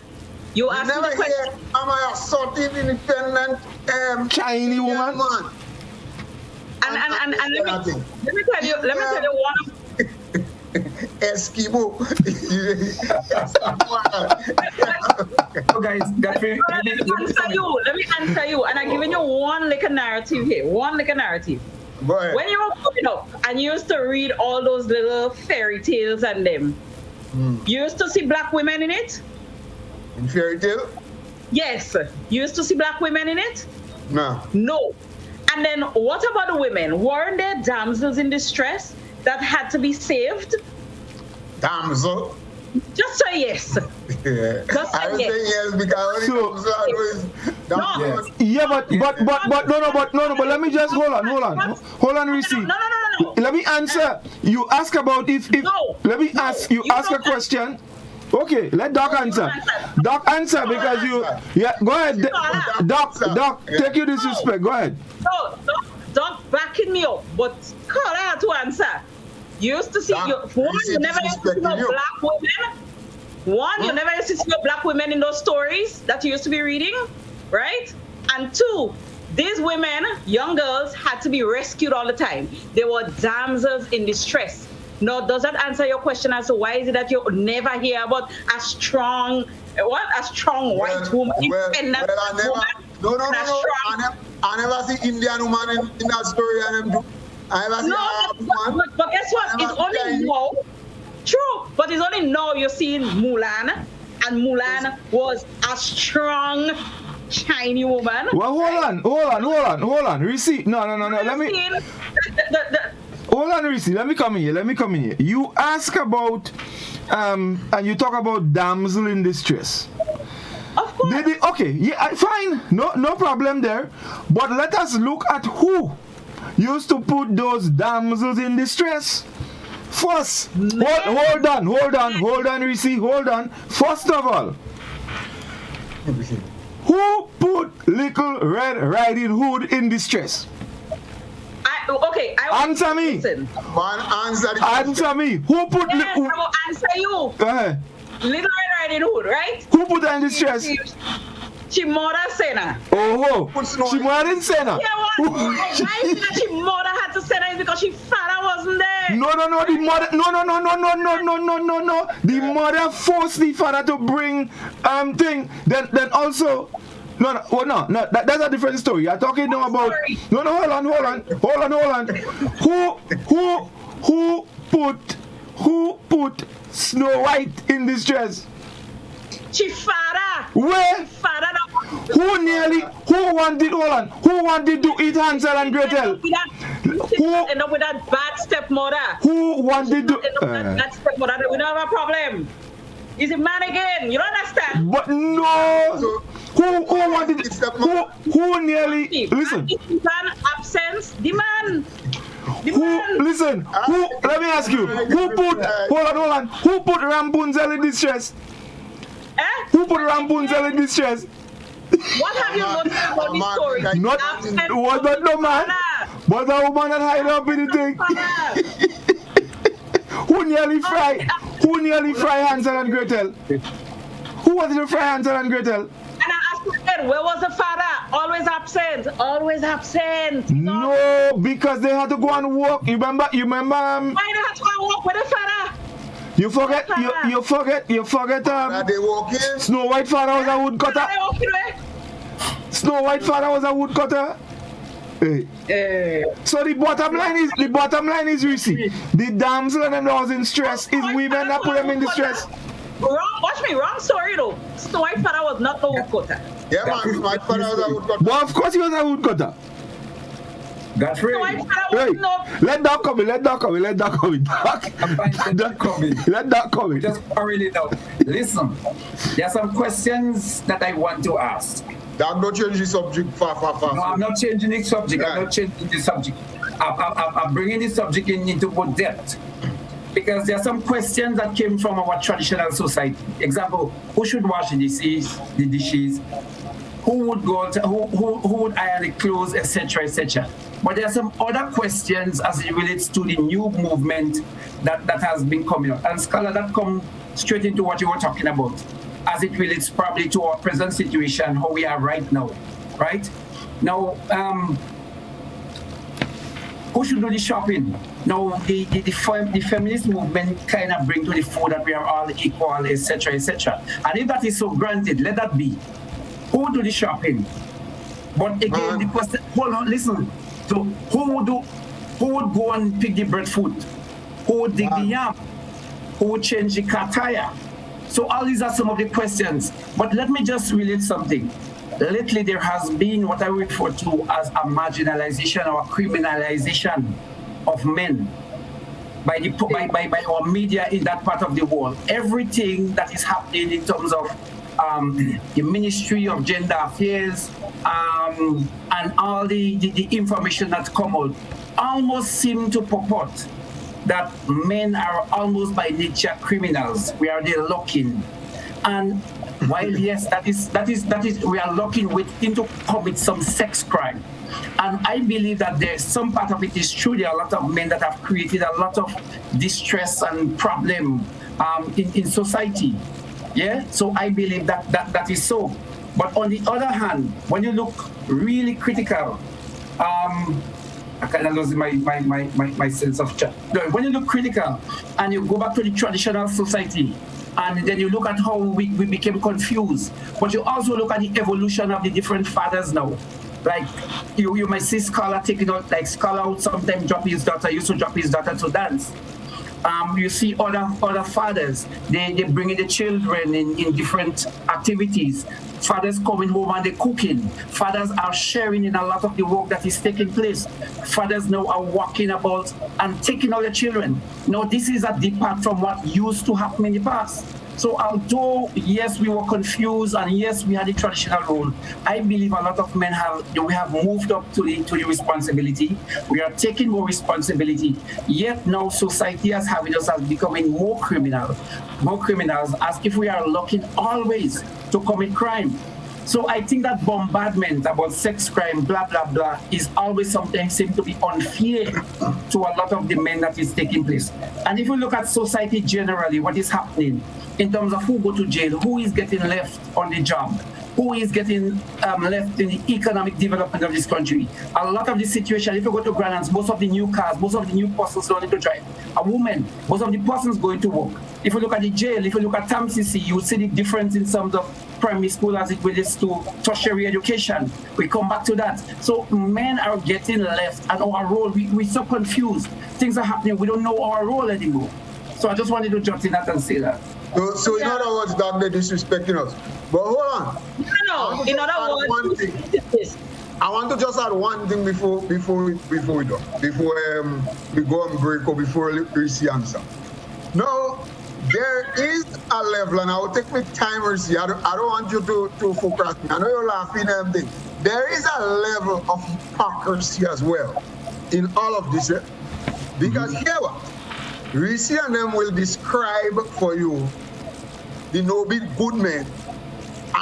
You asked me the question. Hear, am I assertive, independent Chinese woman? And let me tell you one of Eskimo. Guys, let me answer you, and I'm giving you one little narrative here. When you were growing up and you used to read all those little fairy tales and them, you used to see black women in it? In fairy tale? Yes. You used to see black women in it? No. No. And then what about the women? Weren't there damsels in distress that had to be saved? Damsel? Just say yes. Yeah. Just say I was saying yes because but let me just hold on, Reece. No. Let me answer. You ask about let me ask you ask a question. Okay, let Doc answer. Doc answer because go ahead. Doc, take your disrespect. Go ahead. No, Doc backing me up, but call her to answer. You used to see you never used to see no black women. You never used to see no black women in those stories that you used to be reading, right? And two, these women, young girls, had to be rescued all the time. They were damsels in distress. No, does that answer your question as to why is it that you never hear about a strong white woman, independent woman? No. I never see Indian woman in that story. But guess what? It's only now. True, but it's only now you're seeing Mulan, and Mulan was a strong Chinese woman. Well, hold on. Reece, no. Let me. Hold on, Reece. Let me come in here. You ask about, and you talk about damsel in distress. Of course. Okay, yeah, fine. No problem there. But let us look at who used to put those damsels in distress. First, hold on, Reece, hold on. First of all, who put Little Red Riding Hood in distress? Answer me. Listen. Answer me. Who put? Yes, I will answer you. Go ahead. Little Red Riding Hood, right? Who put her in distress? She mother Senna. Oh, she mother in Senna. Yeah, why is it that she mother had to Senna? Is because she father wasn't there. No. The mother. No. The mother forced the father to bring thing. Then also. No. That's a different story. You're talking now about. No. Hold on. Who put Snow White in distress? She father. Where? Father. Who wanted to eat Hansel and Gretel? Who end up with that bad stepmother? Who wanted to end up with that bad stepmother? We don't have a problem. Is it man again? You don't understand? But no. Who wanted? Who nearly? Listen. Man absence. The man. Listen. Let me ask you. Who put? Hold on. Who put Rapunzel in distress? Who put Rapunzel in distress? What have you noticed about this story? Was not no man. Was a woman that hide up in the thing. Who nearly fry Hansel and Gretel? Who was it to fry Hansel and Gretel? And I asked again, where was the father? Always absent. Always absent. No, because they had to go and walk. You remember? Why they had to go and walk with the father? You forget. They walking. Snow White father was a woodcutter. Snow White father was a woodcutter. Hey. So the bottom line is Reece. The damsel and them that was in stress is women that put them in distress. Wrong story though. Snow White father was not the woodcutter. Yeah, man, Snow White father was a woodcutter. But of course he was a woodcutter. That's right. Let that come in. Let that come in. Just already know. Listen, there are some questions that I want to ask. I'm not changing the subject fast. No, I'm not changing the subject. Right. I'm not changing the subject. I'm bringing the subject into more depth. Because there are some questions that came from our traditional society. Example, who should wash the dishes? Who would go who would iron the clothes, etc., etc. But there are some other questions as it relates to the new movement that has been coming up. And Scholar, that come straight into what you were talking about, as it relates probably to our present situation, how we are right now, right? Now, who should do the shopping? Now, the feminist movement kind of bring to the fore that we are all equal, etc., etc. And if that is so granted, let that be. Who would do the shopping? But again, the question, hold on, listen. So who would go and pick the breadfruit? Who would dig the yam? Who would change the car tire? So all these are some of the questions. But let me just relate something. Lately, there has been what I refer to as a marginalization or a criminalization of men by our media in that part of the world. Everything that is happening in terms of the Ministry of Gender Affairs and all the information that come out almost seem to purport that men are almost by nature criminals. We are there locking. And while yes, that is we are locking within to commit some sex crime. And I believe that there's some part of it is true. There are a lot of men that have created a lot of distress and problem in society. Yeah, so I believe that is so. But on the other hand, when you look really critical, I kind of lose my sense of chat. No, when you look critical and you go back to the traditional society, and then you look at how we became confused, but you also look at the evolution of the different fathers now. Like you might see Scholar taking out, like Scholar would sometimes used to drop his daughter to dance. You see other fathers, they bring in the children in different activities. Fathers coming home and they're cooking. Fathers are sharing in a lot of the work that is taking place. Fathers now are walking about and taking out the children. Now, this is a depart from what used to happen in the past. So although, yes, we were confused and yes, we had the traditional role, I believe a lot of men we have moved up to the responsibility. We are taking more responsibility. Yet now society is having us as becoming more criminals, as if we are looking always to commit crime. So I think that bombardment about sex crime, blah, blah, blah, is always something seems to be unfair to a lot of the men that is taking place. And if you look at society generally, what is happening in terms of who go to jail, who is getting left on the job, who is getting left in the economic development of this country. A lot of the situation, if you go to Grandlands, most of the new cars, most of the new persons don't need to drive. A woman, most of the persons going to work. If you look at the jail, if you look at TAMCC, you will see the difference in terms of primary school as it relates to tertiary education. We come back to that. So men are getting left and our role, we're so confused. Things are happening, we don't know our role anymore. So I just wanted to jump in that and say that. So in other words, that they're disrespecting us. But hold on. No, in other words, I want to just add one thing before we do. Before we go on break or before Reece answer. No, there is a level, and I will take my time, Reece. I don't want you to focus. I know you're laughing and everything. There is a level of hypocrisy as well in all of this. Because here what? Reece and them will describe for you the noble good men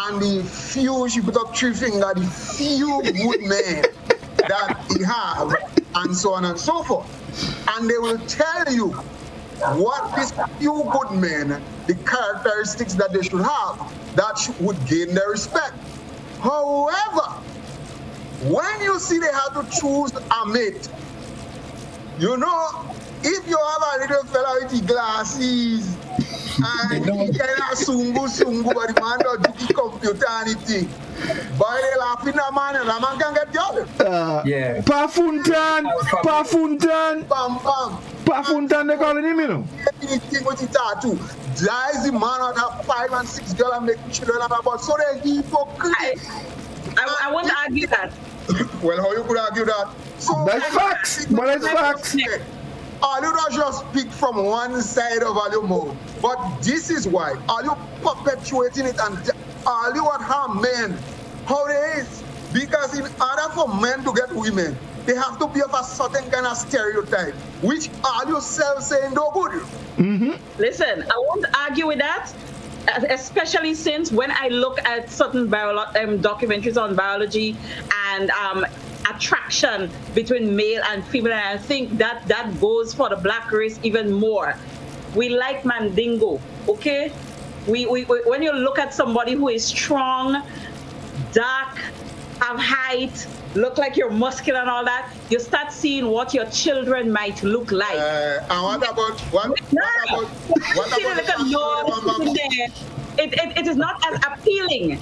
and the few, she put up 3 fingers, the few good men that he have, and so on and so forth. And they will tell you what these few good men, the characteristics that they should have, that would gain their respect. However, when you see they have to choose a mate, you know, if you have a little fella with the glasses and he kind of sungu, but the man don't do the computer and anything, but they laughing at man and the man can get the other. Yeah. Pafuntan, bam, bam. Pafuntan, they calling him, you know. Anything with the tattoo. That is the man that have 5 and 6 girls and make children about. So they're hypocrite. I won't argue that. Well, how you could argue that? So that's facts. But that's facts. All you don't just speak from one side of all your mouth. But this is why. Are you perpetuating it and all you want harm men? How it is? Because in order for men to get women, they have to be of a certain kind of stereotype, which all yourself saying no good. Listen, I won't argue with that. Especially since when I look at certain documentaries on biology and attraction between male and female, and I think that goes for the black race even more. We like mandingo, okay? We when you look at somebody who is strong, dark, have height, look like you're muscular and all that, you start seeing what your children might look like. And what about it is not as appealing.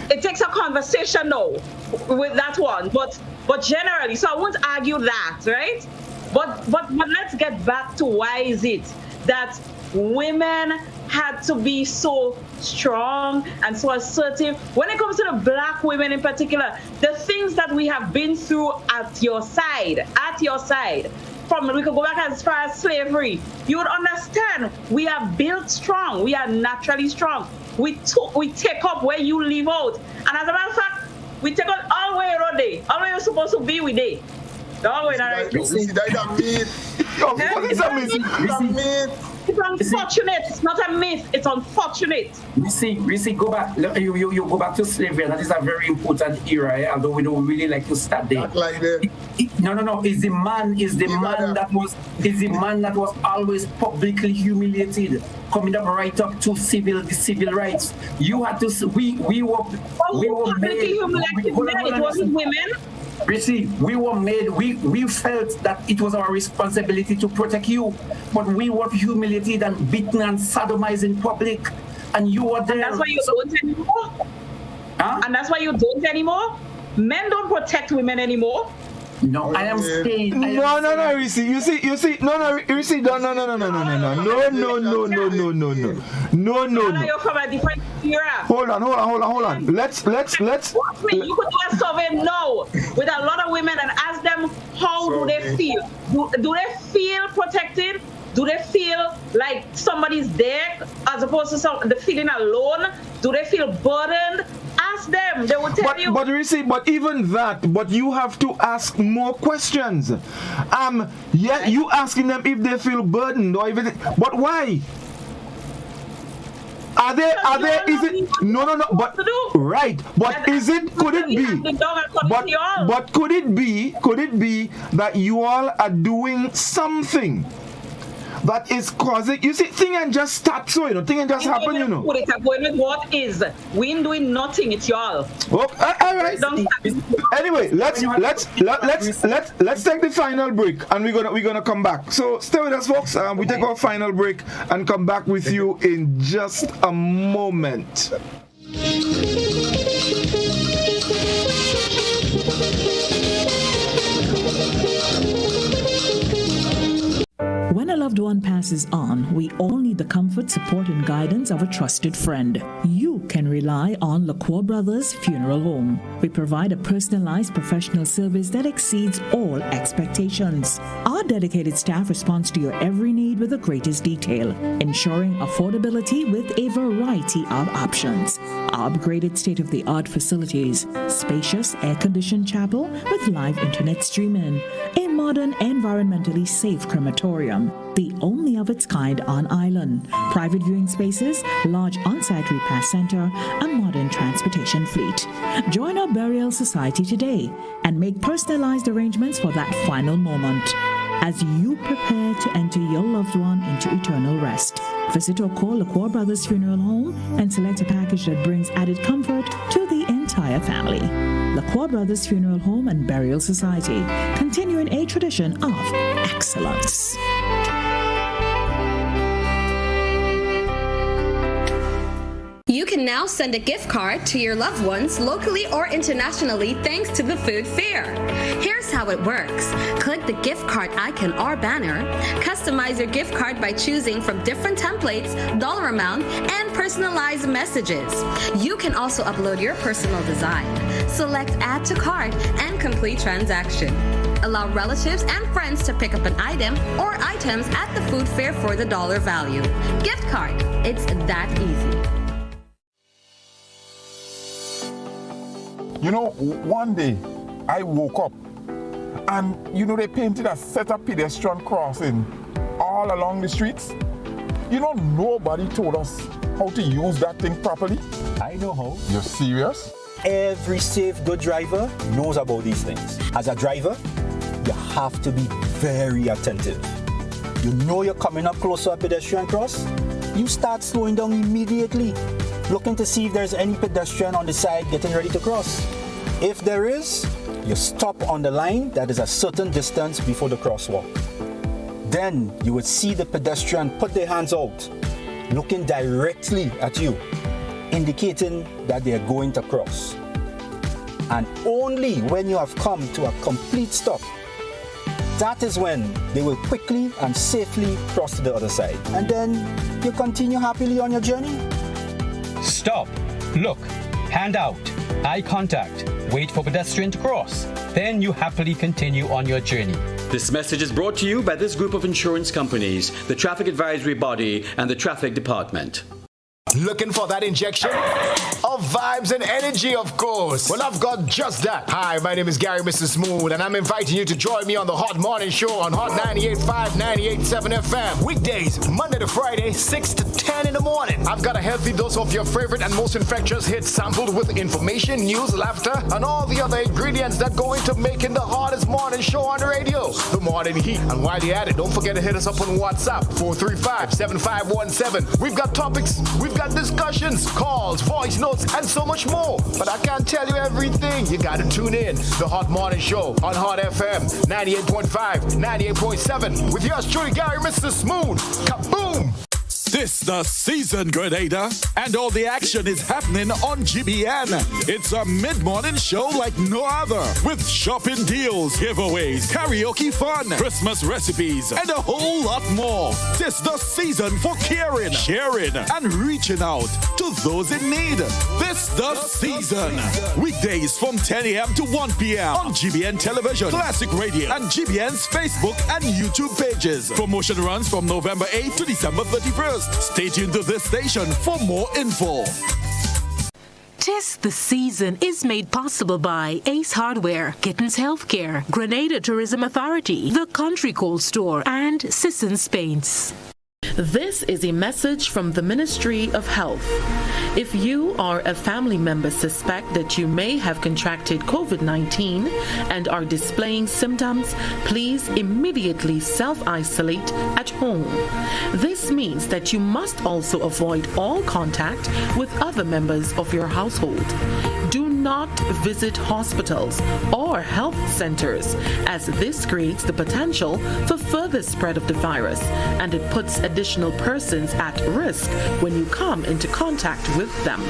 It takes a conversation though with that one, but generally, so I won't argue that, right? But let's get back to why is it that women had to be so strong and so assertive. When it comes to the black women in particular, the things that we have been through at your side, we could go back as far as slavery. You would understand we are built strong. We are naturally strong. We take up where you leave out. And as a matter of fact, we take out all the way around there. All the way you're supposed to be with it. All the way right. That is a myth. What is a myth? It's unfortunate. It's not a myth. It's unfortunate. We see. Go back. You go back to slavery. That is a very important era. Although we don't really like to start there. Not like that. No. Is the man that was always publicly humiliated, coming up right up to the civil rights. You had to. We were publicly humiliated. It wasn't women. You see, we were made, we felt that it was our responsibility to protect you, but we were humiliated and beaten and sodomized in public, and you were there. And that's why you don't anymore? Huh? And that's why you don't anymore? Men don't protect women anymore. No, I am saying. No, Reece. You see, Reece, no. You're from a different era. Hold on. Let's. You could do a survey now with a lot of women and ask them how do they feel. Do they feel protected? Do they feel like somebody's there as opposed to the feeling alone? Do they feel burdened? Ask them. They will tell you. But Reece, but even that, but you have to ask more questions. You asking them if they feel burdened or if but why? Is it no, but right, but could it be that you all are doing something that is causing, you see, thing and just start so, thing and just happen, Put it going with what is. We ain't doing nothing, it's y'all. All right. Anyway, let's take the final break and we're gonna come back. So stay with us, folks. We take our final break and come back with you in just a moment. When a loved one passes on, we all need the comfort, support, and guidance of a trusted friend. You can rely on LaCour Brothers Funeral Home. We provide a personalized professional service that exceeds all expectations. Our dedicated staff responds to your every need with the greatest detail, ensuring affordability with a variety of options. Our upgraded state-of-the-art facilities, spacious air-conditioned chapel with live internet streaming, a modern, environmentally safe crematorium, the only of its kind on island. Private viewing spaces, large on-site repast center, a modern transportation fleet. Join our burial society today and make personalized arrangements for that final moment as you prepare to enter your loved one into eternal rest. Visit or call LaCour Brothers Funeral Home and select a package that brings added comfort to the entire family. LaCour Brothers Funeral Home and Burial Society, continuing a tradition of excellence. You can now send a gift card to your loved ones locally or internationally thanks to the food fair. Here's how it works. Click the gift card icon or banner, customize your gift card by choosing from different templates, dollar amount, and personalized messages. You can also upload your personal design. Select add to cart and complete transaction. Allow relatives and friends to pick up an item or items at the food fair for the dollar value. Gift card, it's that easy. You know, one day I woke up and, they painted a set of pedestrian crossing all along the streets. Nobody told us how to use that thing properly. I know how. You're serious? Every safe, good driver knows about these things. As a driver, you have to be very attentive. You're coming up close to a pedestrian cross, you start slowing down immediately, looking to see if there's any pedestrian on the side getting ready to cross. If there is, you stop on the line that is a certain distance before the crosswalk. Then you would see the pedestrian put their hands out, looking directly at you, indicating that they are going to cross. And only when you have come to a complete stop, that is when they will quickly and safely cross to the other side. And then you continue happily on your journey. Stop, look, hand out, eye contact, wait for pedestrian to cross. Then you happily continue on your journey. This message is brought to you by this group of insurance companies, the Traffic Advisory Body, and the Traffic Department. Looking for that injection of vibes and energy, of course? Well, I've got just that. Hi, my name is Gary Mr. Smooth, and I'm inviting you to join me on the Hot Morning Show on Hot 98.5, 98.7 FM. Weekdays, Monday to Friday, 6 to 10 in the morning. I've got a healthy dose of your favorite and most infectious hits sampled with information, news, laughter, and all the other ingredients that go into making the hottest morning show on the radio, the Morning Heat. And while you're at it, don't forget to hit us up on WhatsApp, 435-7517. We've got topics, we've got discussions, calls, voice notes, and so much more. But I can't tell you everything. You gotta tune in. The Hot Morning Show on Hot FM 98.5, 98.7 with yours truly, Gary Mr. Smooth. Kaboom! This the season, Grenada, and all the action is happening on GBN. It's a mid-morning show like no other, with shopping deals, giveaways, karaoke fun, Christmas recipes, and a whole lot more. This the season for caring, sharing, and reaching out to those in need. This the season. Weekdays from 10 a.m. to 1 p.m. on GBN Television, Classic Radio, and GBN's Facebook and YouTube pages. Promotion runs from November 8th to December 31st. Stay tuned to this station for more info. Tis the Season is made possible by Ace Hardware, Kittens Healthcare, Grenada Tourism Authority, The Country Cold Store, and Sissons Paints. This is a message from the Ministry of Health. If you or a family member suspect that you may have contracted COVID-19 and are displaying symptoms, please immediately self-isolate at home. This means that you must also avoid all contact with other members of your household. Do not visit hospitals or health centers, as this creates the potential for further spread of the virus, and it puts additional persons at risk when you come into contact with them.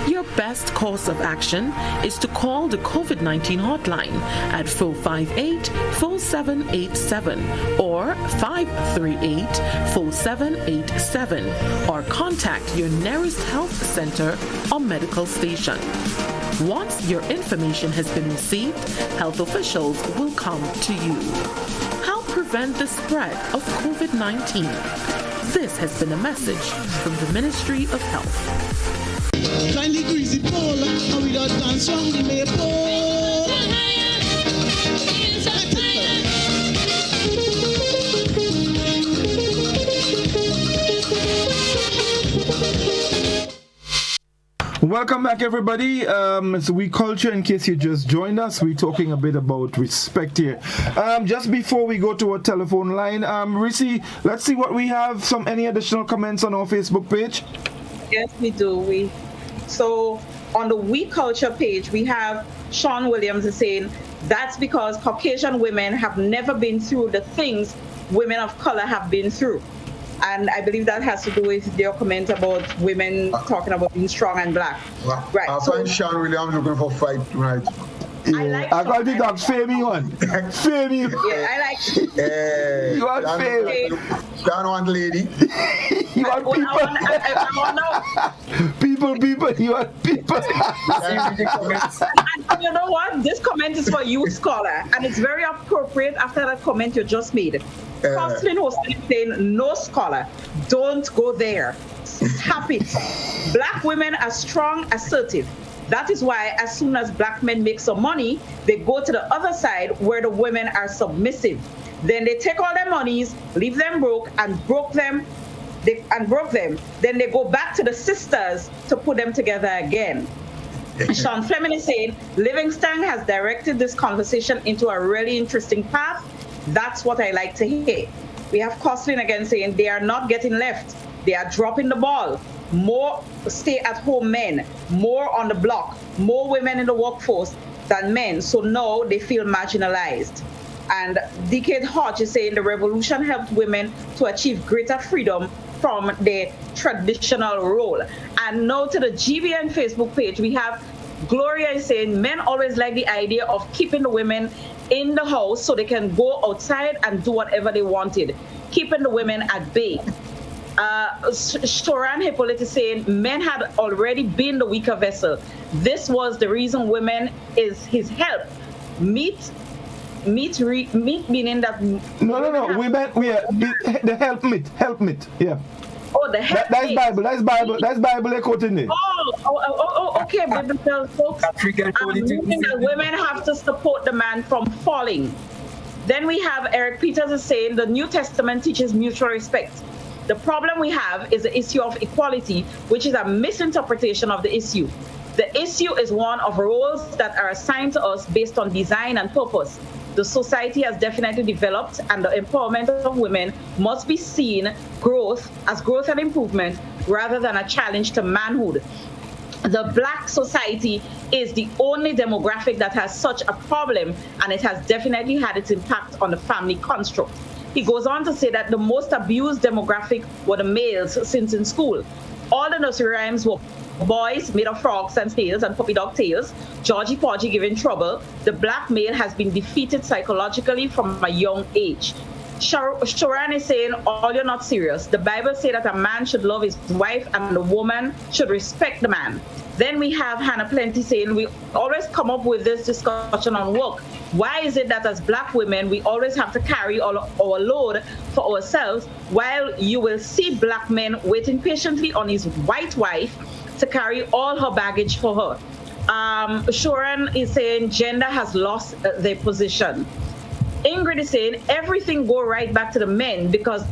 Your best course of action is to call the COVID-19 hotline at 458-4787 or 538-4787, or contact your nearest health center or medical station. Once your information has been received, health officials will come to you. Help prevent the spread of COVID-19. This has been a message from the Ministry of Health. Kindly greasy pole, and we don't dance on the maypole. Welcome back, everybody. It's OUI Culture. In case you just joined us, we're talking a bit about respect here. Just before we go to our telephone line, Reece, let's see what we have. Any additional comments on our Facebook page? Yes, we do. So on the OUI Culture page, we have Sean Williams is saying that's because Caucasian women have never been through the things women of color have been through. And I believe that has to do with your comment about women talking about being strong and black. Right. I find Sean Williams looking for fight tonight. Yeah, I got the dog Femi one. Femi. Yeah, I like. You want Femi? Sean want lady. You want people. People. You want people. And you know what? This comment is for you, scholar, and it's very appropriate after that comment you just made. Coslin was saying, no, scholar, don't go there. Stop it. Black women are strong, assertive. That is why as soon as black men make some money, they go to the other side where the women are submissive. Then they take all their monies, leave them broke, and broke them. Then they go back to the sisters to put them together again. Sean Fleming is saying, Livingston has directed this conversation into a really interesting path. That's what I like to hear. We have Coslin again saying they are not getting left. They are dropping the ball. More stay-at-home men, more on the block, more women in the workforce than men. So now they feel marginalized. And Decade Hodge is saying the revolution helped women to achieve greater freedom from their traditional role. And now to the GBN Facebook page, we have Gloria is saying men always like the idea of keeping the women in the house so they can go outside and do whatever they wanted, keeping the women at bay. Shoran Hippolyte is saying men had already been the weaker vessel. This was the reason women is his help. Meat meaning that no women the help meet yeah. Oh, the help that's Bible they're quoting it. Okay, biblical folks. Meaning that women have to support the man from falling. Then we have Eric Peters is saying the New Testament teaches mutual respect. The problem we have is the issue of equality, which is a misinterpretation of the issue. The issue is one of roles that are assigned to us based on design and purpose. The society has definitely developed, and the empowerment of women must be seen as growth and improvement rather than a challenge to manhood. The black society is the only demographic that has such a problem, and it has definitely had its impact on the family construct. He goes on to say that the most abused demographic were the males since in school. All the nursery rhymes were boys made of frogs and snails and puppy dog tails, Georgie Porgy giving trouble. The black male has been defeated psychologically from a young age. Shoran is saying, all you're not serious. The Bible says that a man should love his wife and the woman should respect the man. Then we have Hannah Plenty saying, we always come up with this discussion on work. Why is it that as black women, we always have to carry our load for ourselves, while you will see black men waiting patiently on his white wife to carry all her baggage for her? Shoran is saying, gender has lost their position. Ingrid is saying everything go right back to the men because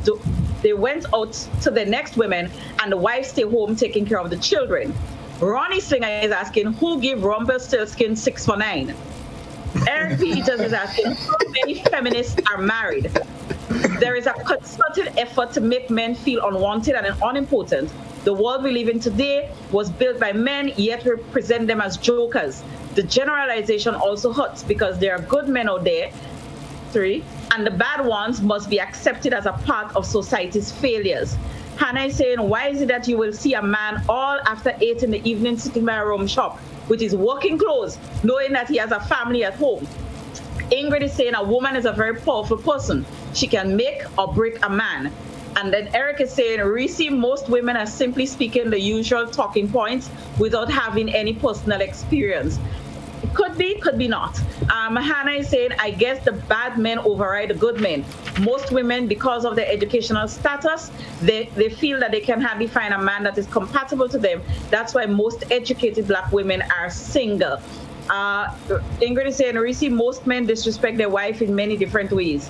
they went out to the next women and the wives stay home taking care of the children. Ronnie Slinger is asking who gave Rumpelstiltskin 6 for 9. Eric Peters is asking how many feminists are married. There is a concerted effort to make men feel unwanted and unimportant. The world we live in today was built by men, yet we present them as jokers. The generalization also hurts because there are good men out there, and the bad ones must be accepted as a part of society's failures. Hannah is saying, why is it that you will see a man all after 8 in the evening sitting by a rum shop with his working clothes, knowing that he has a family at home? Ingrid is saying a woman is a very powerful person. She can make or break a man. And then Eric is saying, Reece, most women are simply speaking the usual talking points without having any personal experience. Could be not. Hannah is saying, I guess the bad men override the good men. Most women, because of their educational status, they feel that they can hardly find a man that is compatible to them. That's why most educated black women are single. Ingrid is saying, Reece, most men disrespect their wife in many different ways.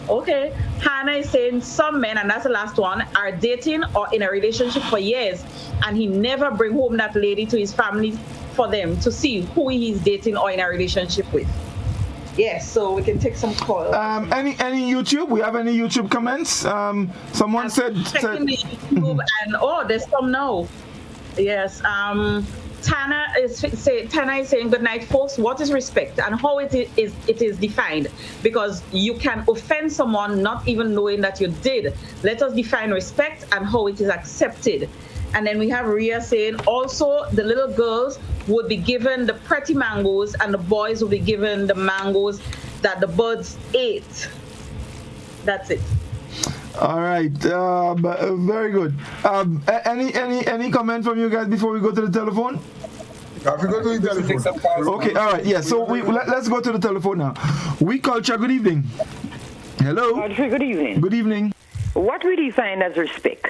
Okay, Hannah is saying some men, and that's the last one, are dating or in a relationship for years, and he never bring home that lady to his family for them to see who he's dating or in a relationship with. Yes, so we can take some calls. Any YouTube? We have any YouTube comments? Someone said checking the YouTube, and there's some now. Yes. Tana is saying, good night, folks. What is respect and how it is defined? Because you can offend someone not even knowing that you did. Let us define respect and how it is accepted. And then we have Ria saying, also the little girls would be given the pretty mangoes and the boys would be given the mangoes that the birds ate. That's it. All right, very good. Any comment from you guys before we go to the telephone? We go to the telephone. Okay, all right, yeah. So let's go to the telephone now. We Culture, good evening. Hello. Godfrey, good evening. Good evening. What we define as respect?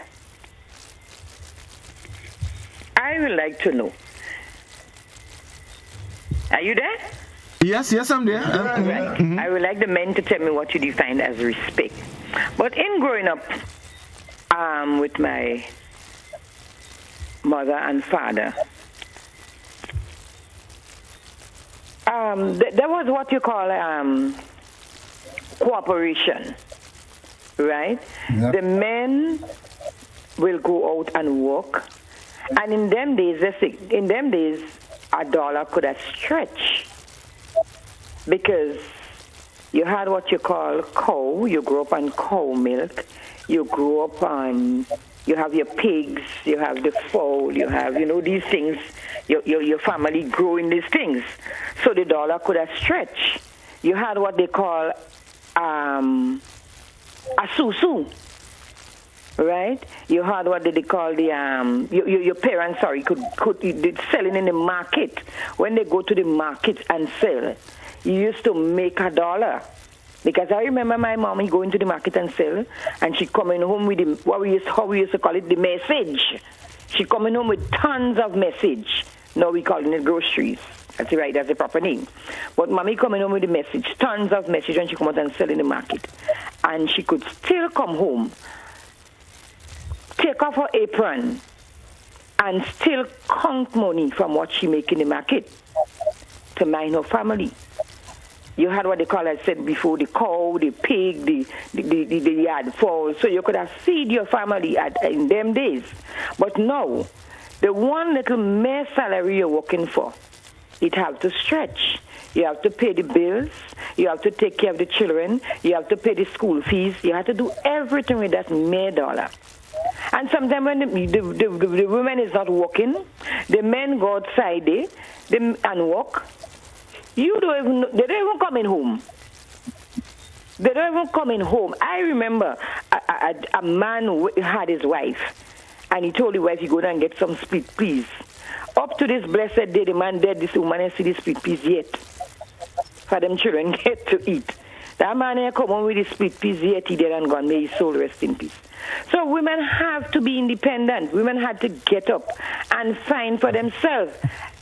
I would like to know. Are you there? Yes, I'm there. Right. Mm-hmm. I would like the men to tell me what you define as respect. But in growing up with my mother and father, there was what you call cooperation, right? Yep. The men will go out and work, and in them days, a dollar could have stretched because you had what you call cow. You grew up on cow milk. You grew up on, you have your pigs, you have the fowl, you have, these things. Your family growing these things. So the dollar could have stretched. You had what they call a susu, right? You had what they call the, your parents, could selling in the market. When they go to the market and sell, you used to make a dollar. Because I remember my mommy going to the market and sell, and she coming home with how we used to call it, the message. She coming home with tons of message. Now we calling it groceries. That's right, that's the proper name. But mommy coming home with the message, tons of message when she come out and sell in the market. And she could still come home, take off her apron, and still count money from what she make in the market to mind her family. You had what they call, I said before, the cow, the pig, the yard fowl. So you could have feed your family in them days. But now, the one little mere salary you're working for, it have to stretch. You have to pay the bills. You have to take care of the children. You have to pay the school fees. You have to do everything with that mere dollar. And sometimes when the woman is not working, the men go outside and work. They don't even come in home. They don't even come in home. I remember a man who had his wife, and he told the wife, "You go down and get some split peas." Up to this blessed day, the man dead, this woman ain't see the split peas yet. For them children get to eat. That man ain't come home with the split peas yet, he dead and gone. May his soul rest in peace. So women have to be independent. Women have to get up and find for themselves.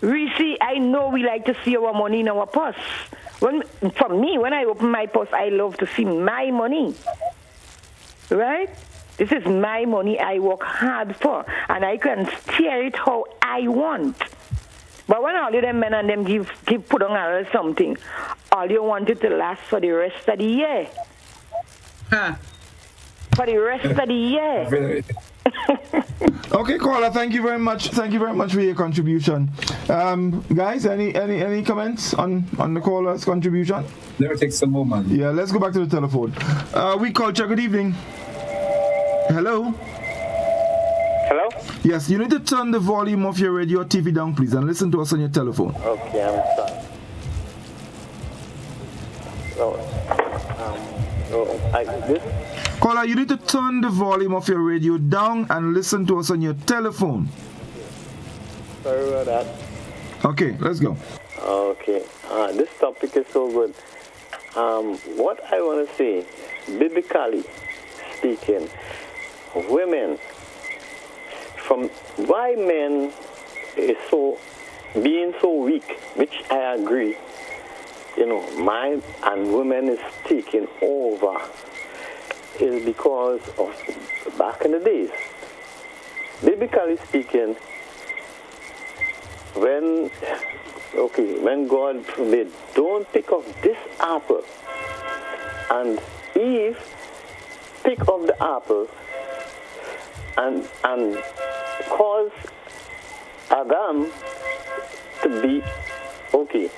Reece, I know we like to see our money in our purse. For me, when I open my purse, I love to see my money. Right? This is my money I work hard for, and I can steer it how I want. But when all of them men and them give put on a little something, all you want it to last for the rest of the year. Huh. For the rest of the year. Okay, caller, thank you very much. Thank you very much for your contribution. Guys, any comments on the caller's contribution? Let me take some more, man. Yeah, let's go back to the telephone. We Culture, good evening. Hello? Hello? Yes, you need to turn the volume of your radio or TV down, please, and listen to us on your telephone. Okay, I'm sorry. Caller, you need to turn the volume of your radio down and listen to us on your telephone. Sorry about that. Okay, let's go. Okay, this topic is so good. What I want to say, biblically speaking, women, from why men is being so weak, which I agree, man and women is taking over is because of back in the days. Biblically speaking, when God forbid, don't pick of this apple, and Eve pick of the apple and cause Adam to be okay.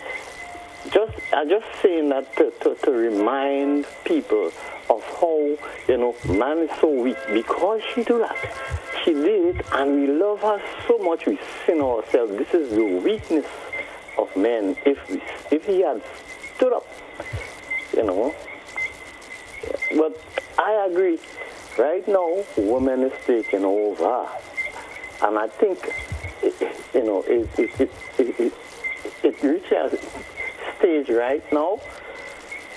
I'm just saying that to remind people of how, man is so weak. Because she do that. She did it, and we love her so much, we sin ourselves. This is the weakness of men. If he had stood up, But I agree. Right now, women is taking over. And I think, it reaches a stage right now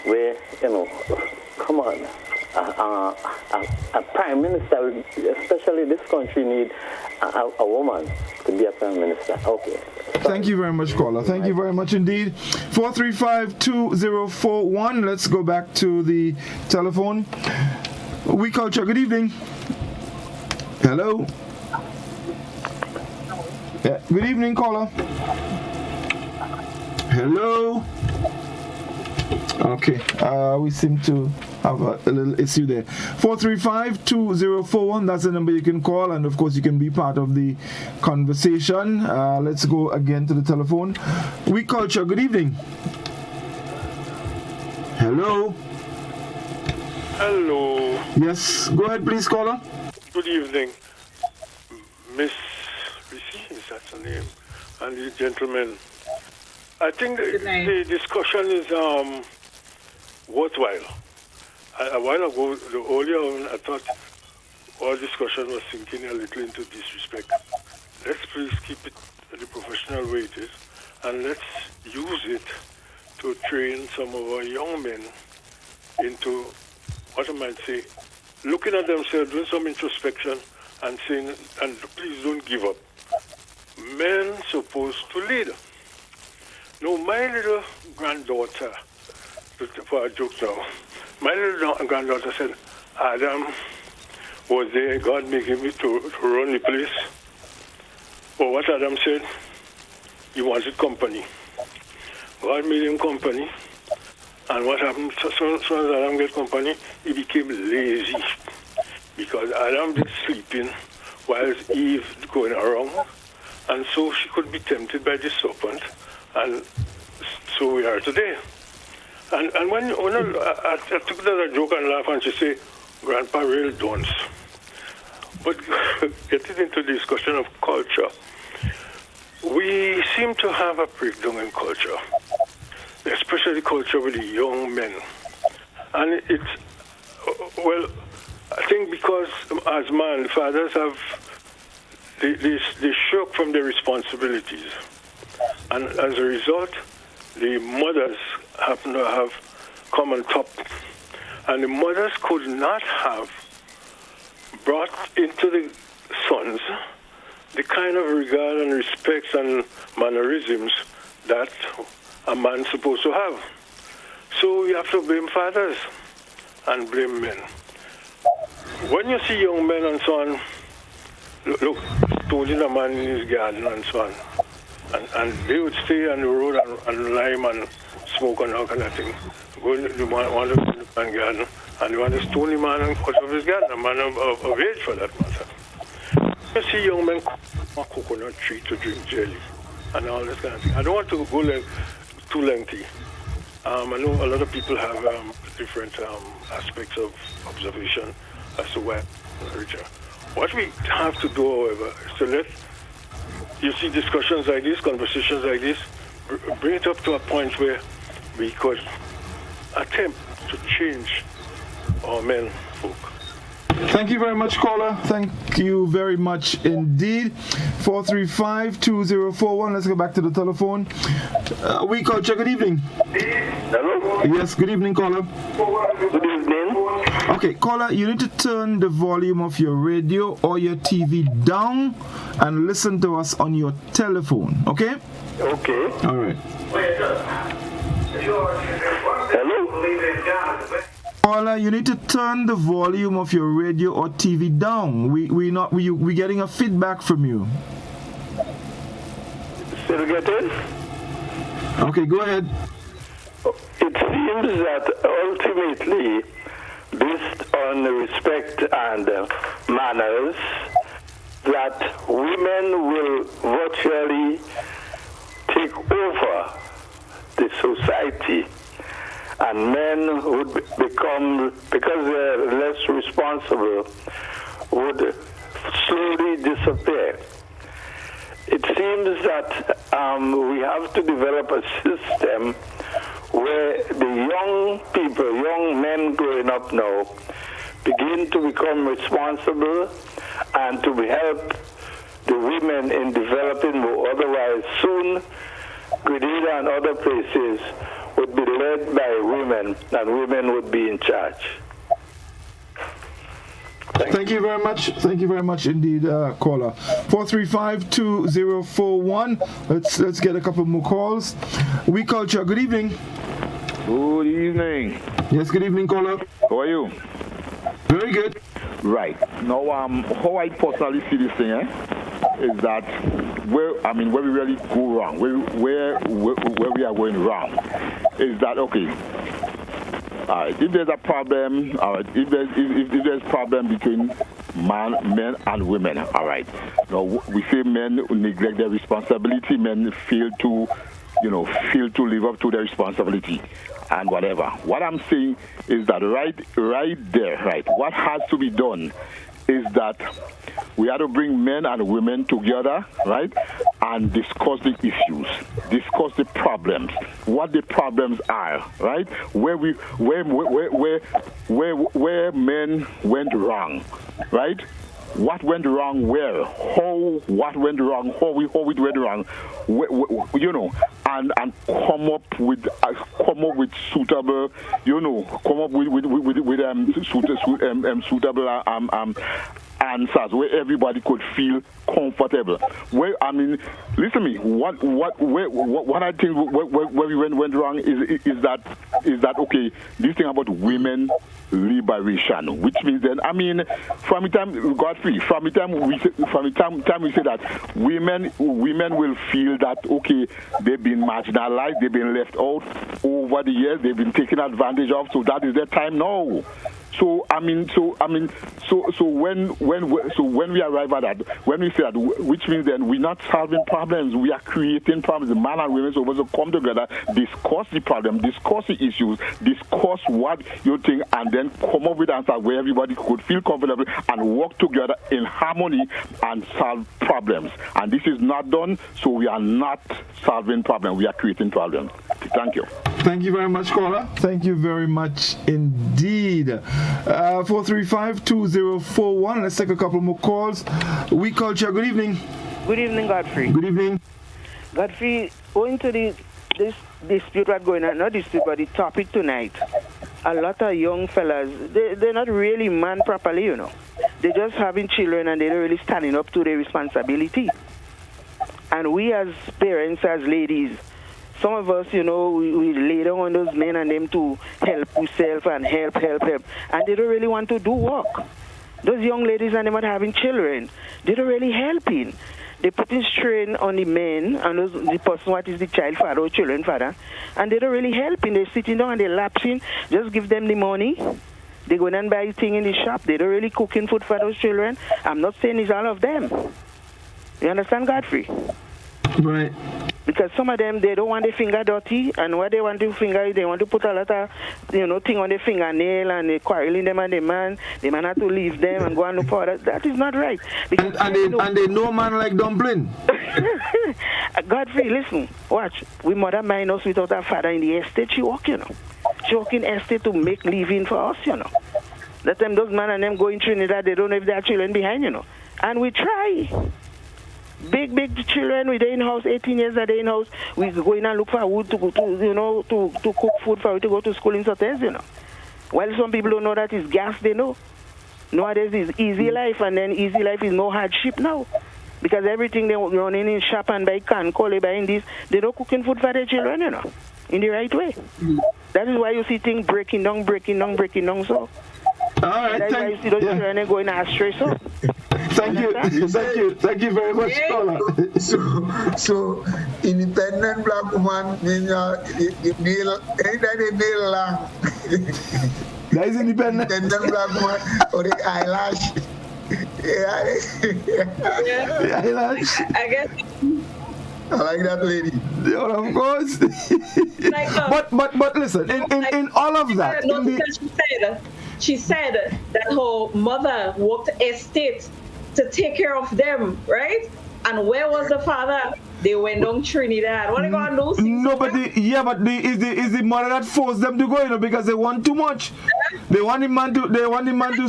where, come on, a prime minister, especially this country, need a woman to be a prime minister. Okay. Thank you very much, caller. Thank you very much indeed. 435-2041. Let's go back to the telephone. OUI Culture, good evening. Hello. Yeah, good evening, caller. Hello. Okay, we seem to have a little issue there. 435-2041, that's the number you can call, and of course you can be part of the conversation. Let's go again to the telephone. OUI Culture, good evening. Hello. Hello. Yes, go ahead please, caller. Good evening. Miss Reece, is that her name? And the gentleman. I think the discussion is worthwhile. A while ago, earlier on, I thought our discussion was sinking a little into disrespect. Let's please keep it the professional way it is, and let's use it to train some of our young men into, what I might say, looking at themselves, doing some introspection, and saying, and please don't give up. Men supposed to lead. No, my little granddaughter, for a joke now, my little granddaughter said, Adam was there, God making me to run the place. But what Adam said, he wanted company. God made him company. And what happened, so as Adam get company, he became lazy. Because Adam was sleeping while Eve going around. And so she could be tempted by the serpent. And so we are today. And when I took that as a joke and laugh, and she say, Grandpa really don't. But getting into the discussion of culture, we seem to have a breakdown in culture, especially culture with the young men. And it's, well, I think because as man, fathers have, they shirk from their responsibilities. And as a result, the mothers happen to have come on top. And the mothers could not have brought into the sons the kind of regard and respect and mannerisms that a man's supposed to have. So you have to blame fathers and blame men. When you see young men and so on, look, stoning a man in his garden and so on, and they would stay on the road and lime and smoke and all kind of thing. Go to the man garden, and they want to stone the man out of his garden, a man of age for that matter. You see young men come a coconut tree to drink jelly and all this kind of thing. I don't want to go too lengthy. I know a lot of people have different aspects of observation as to why literature. What we have to do, however, is to let you see discussions like this, conversations like this, bring it up to a point where we could attempt to change our men folk. Thank you very much, caller. Thank you very much indeed. 435-2041. Let's go back to the telephone. OUI Culture, good evening. Hello? Yes, good evening, caller. Good evening. Okay, caller, you need to turn the volume of your radio or your TV down and listen to us on your telephone, okay? Okay. All right. Hello? Paula, you need to turn the volume of your radio or TV down. We're getting a feedback from you. Still get it? Okay, go ahead. It seems that ultimately, based on respect and manners, that women will virtually take over the society, and men would become, because they're less responsible, would slowly disappear. It seems that we have to develop a system where the young people, young men growing up now, begin to become responsible and to help the women in developing more. Otherwise, soon, Grenada and other places would be led by women, and women would be in charge. Thank you very much. Thank you very much indeed, caller. 435-2041. Let's get a couple more calls. OUI Culture, good evening. Good evening. Yes, good evening, caller. How are you? Very good. Right. Now, how I personally see this thing, is that where we really go wrong, where we are going wrong, is that, okay, if there's a problem, if there's problem between men and women, all right. Now, we say men neglect their responsibility, men fail to live up to their responsibility and whatever. What I'm saying is that right there, what has to be done is that we have to bring men and women together, right, and discuss the issues, discuss the problems, what the problems are, right, where men went wrong, right. What went wrong? Where? How? What went wrong? How it went wrong? And come up with suitable, come up with suitable answers where everybody could feel comfortable. Where listen to me. What I think where we went wrong is that okay? This thing about women liberation, which means then from the time Godfrey, from the time we say that women will feel that okay, they've been marginalized, they've been left out over the years, they've been taken advantage of, so that is their time now. So when we arrive at that, when we say that, which means then we're not solving problems, we are creating problems. The man and women are supposed to come together, discuss the problem, discuss the issues, discuss what you think, and then come up with answers where everybody could feel comfortable and work together in harmony and solve problems. And this is not done, so we are not solving problems, we are creating problems. Thank you. Thank you very much, caller. Thank you very much indeed. 435-2041. Let's take a couple more calls. OUI Culture, good evening. Good evening, Godfrey. Good evening. Godfrey, going to this dispute that's going on, not dispute, but the topic tonight, a lot of young fellas, they're not really man properly, They're just having children and they're not really standing up to their responsibility. And we as parents, as ladies, some of us, we lay down on those men and them to help yourself and help. And they don't really want to do work. Those young ladies and them are having children. They don't really helping. They putting strain on the men and the person what is the child father or children father. And they don't really helping. They're sitting down and they're lapsing. Just give them the money. They go and buy things in the shop. They don't really cooking food for those children. I'm not saying it's all of them. You understand, Godfrey? Right. Because some of them, they don't want their finger dirty, and what they want to finger, they want to put a lot of, thing on their fingernail, and they quarreling them and the man have to leave them and go and look for that. That is not right. Because and they know man like dumpling. Godfrey, listen, watch. We mother mine us without our father in the estate. She walk, She walk in estate to make living for us, Let them, those man and them go in Trinidad, they don't know if they have children behind, And we try. Big children with their in-house, 18 years at their in-house. We go in and look for wood to go to cook food for to go to school in Sotes, While some people don't know that it's gas, they know. Nowadays it's easy life, and then easy life is no hardship now. Because everything they running in shop and buy can, call it buying this, they don't cooking food for their children, in the right way. That is why you see things breaking down, so. All right, that's why you see those children going astray, so. Thank you very much, Scholar. So, independent black woman means anytime they nail long. That is independent. Independent black woman or the eyelash. Yeah. Eyelash. I guess. I like that lady. Yeah, of course. But listen, in all of that, she said that her mother worked estate to take care of them, right? And where was the father? They went down Trinidad. What are they gonna do? No, but is the mother that forced them to go, because they want too much. They want the man to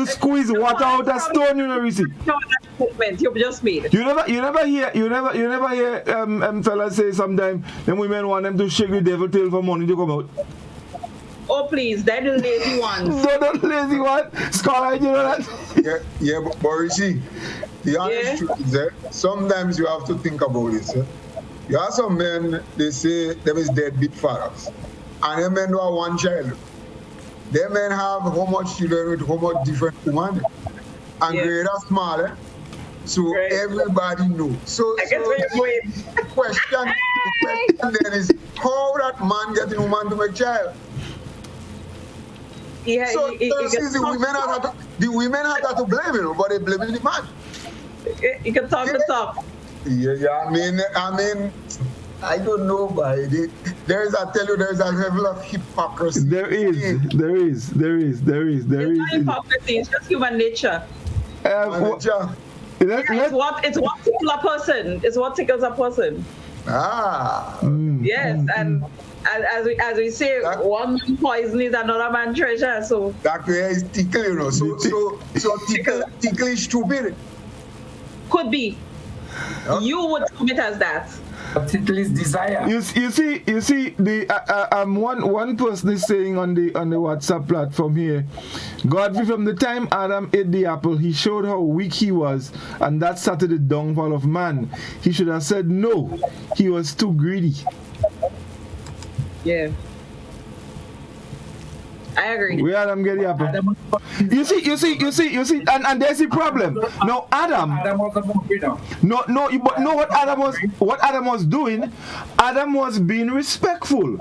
squeeze water out of stone, Reece. No, that statement you just made. You never hear fellas say sometimes them women want them to shake the devil tail for money to come out. Oh please, they're the lazy ones. No, not lazy one. Scholar, you know that? Yeah, but Reece, the honest truth is that sometimes you have to think about this. You have some men, they say them is deadbeat fathers. And them men do have one child. Them men have how much children with how much different women. And greater, smaller. So everybody knows. So I guess where you're going. The question then is how that man getting a woman to make child? Yeah, so the women have to blame, but they blaming the man. You can talk the talk. Yeah. I mean, I don't know, but there's a level of hypocrisy. There is. It's not hypocrisy. It's just human nature. It's what tickles a person. It's what tickles a person. Yes, and as we say, one man poison is another man treasure. So that way is tickle, So tickle is stupid. Could be. You would commit as that. Tickle is desire. You see the one person is saying on the WhatsApp platform here, Godfrey, from the time Adam ate the apple, he showed how weak he was, and that started the downfall of man. He should have said no. He was too greedy. Yeah. I agree. Where Adam get the apple? You see, and there's the problem. No, Adam was a winner. But what Adam was doing. Adam was being respectful.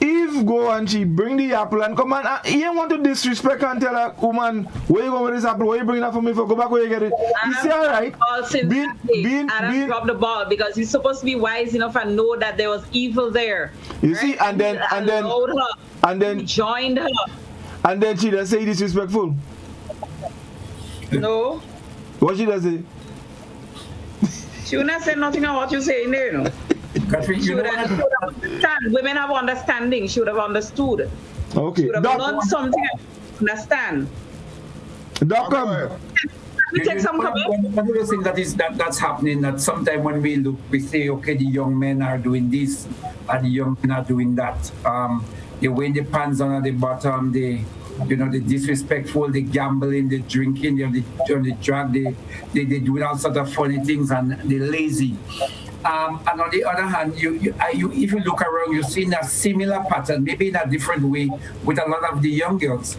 Eve go and she bring the apple and come on. He didn't want to disrespect and tell her, woman, where you going with this apple? Where you bringing that for me? For go back where you get it. You see, all right. Adam dropped the ball because he's supposed to be wise enough and know that there was evil there. You see, and then he joined her. And then she does say disrespectful. No. What she does say? She would not say nothing on what you say in there, you know. She would have understand. Women have understanding. She would have understood. Okay. She would have learned something. Understand. Doctor. We take some comment. One of the things that's happening, that sometimes when we look, we say, okay, the young men are doing this and the young men are doing that. They wear the pants on at the bottom, the disrespectful, the gambling, the drinking, the drug, they doing all sorts of funny things, and they're lazy. And on the other hand, if you look around, you see a similar pattern, maybe in a different way, with a lot of the young girls.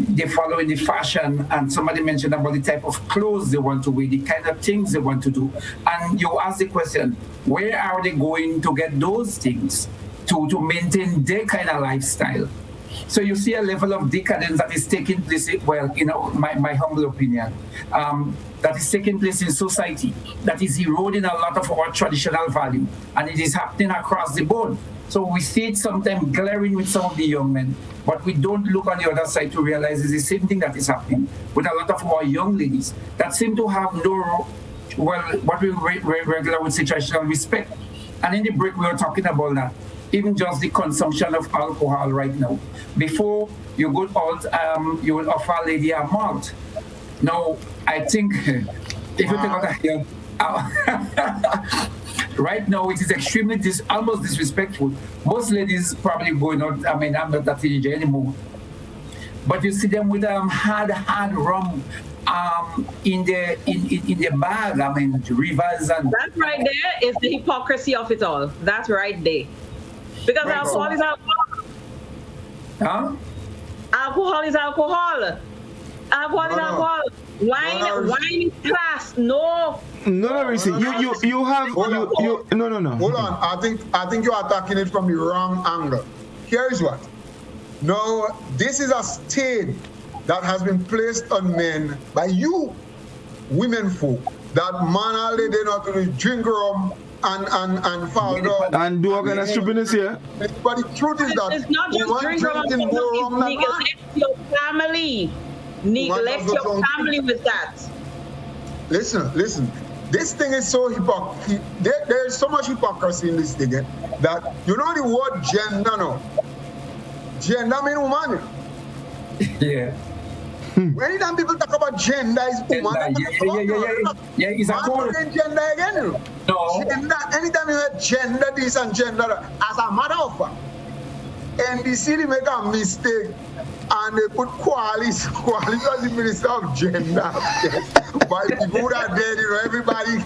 They follow in the fashion, and somebody mentioned about the type of clothes they want to wear, the kind of things they want to do. And you ask the question, where are they going to get those things to maintain their kind of lifestyle? So you see a level of decadence that is taking place, well, my humble opinion, that is taking place in society, that is eroding a lot of our traditional value, and it is happening across the board. So we see it sometimes glaring with some of the young men, but we don't look on the other side to realize it's the same thing that is happening with a lot of our young ladies that seem to have no, what we regular would say traditional respect. And in the break, we were talking about that. Even just the consumption of alcohol right now. Before you go out, you will offer a lady a malt. Now, I think if you take out a here, right now it is extremely almost disrespectful. Most ladies probably going out. I mean, I'm not a teenager anymore, but you see them with hard rum in the bag. I mean, rivers and that right there is the hypocrisy of it all. That right there. Because alcohol is alcohol. Huh? Alcohol is alcohol. Alcohol is alcohol. Wine is class. No. No, Reece. You have you. No. Hold on. I think you are attacking it from the wrong angle. Here is what. No, this is a stain that has been placed on men by you, women folk. That man all day they not to drink rum and fall down. And do all kind of stupidness here. But the truth is that it's not just drink rum. Neglect your family. Neglect your family with that. Listen. This thing is so hypocrisy. There is so much hypocrisy in this thing that you know the word gender now. Gender means woman. Yeah. Anytime people talk about gender, is woman. Yeah, it's a code. Gender again. No. Gender, anytime you hear gender this and gender that, as a matter of fact, NBC they make a mistake and they put Qualis was the minister of gender. But people who are dead, everybody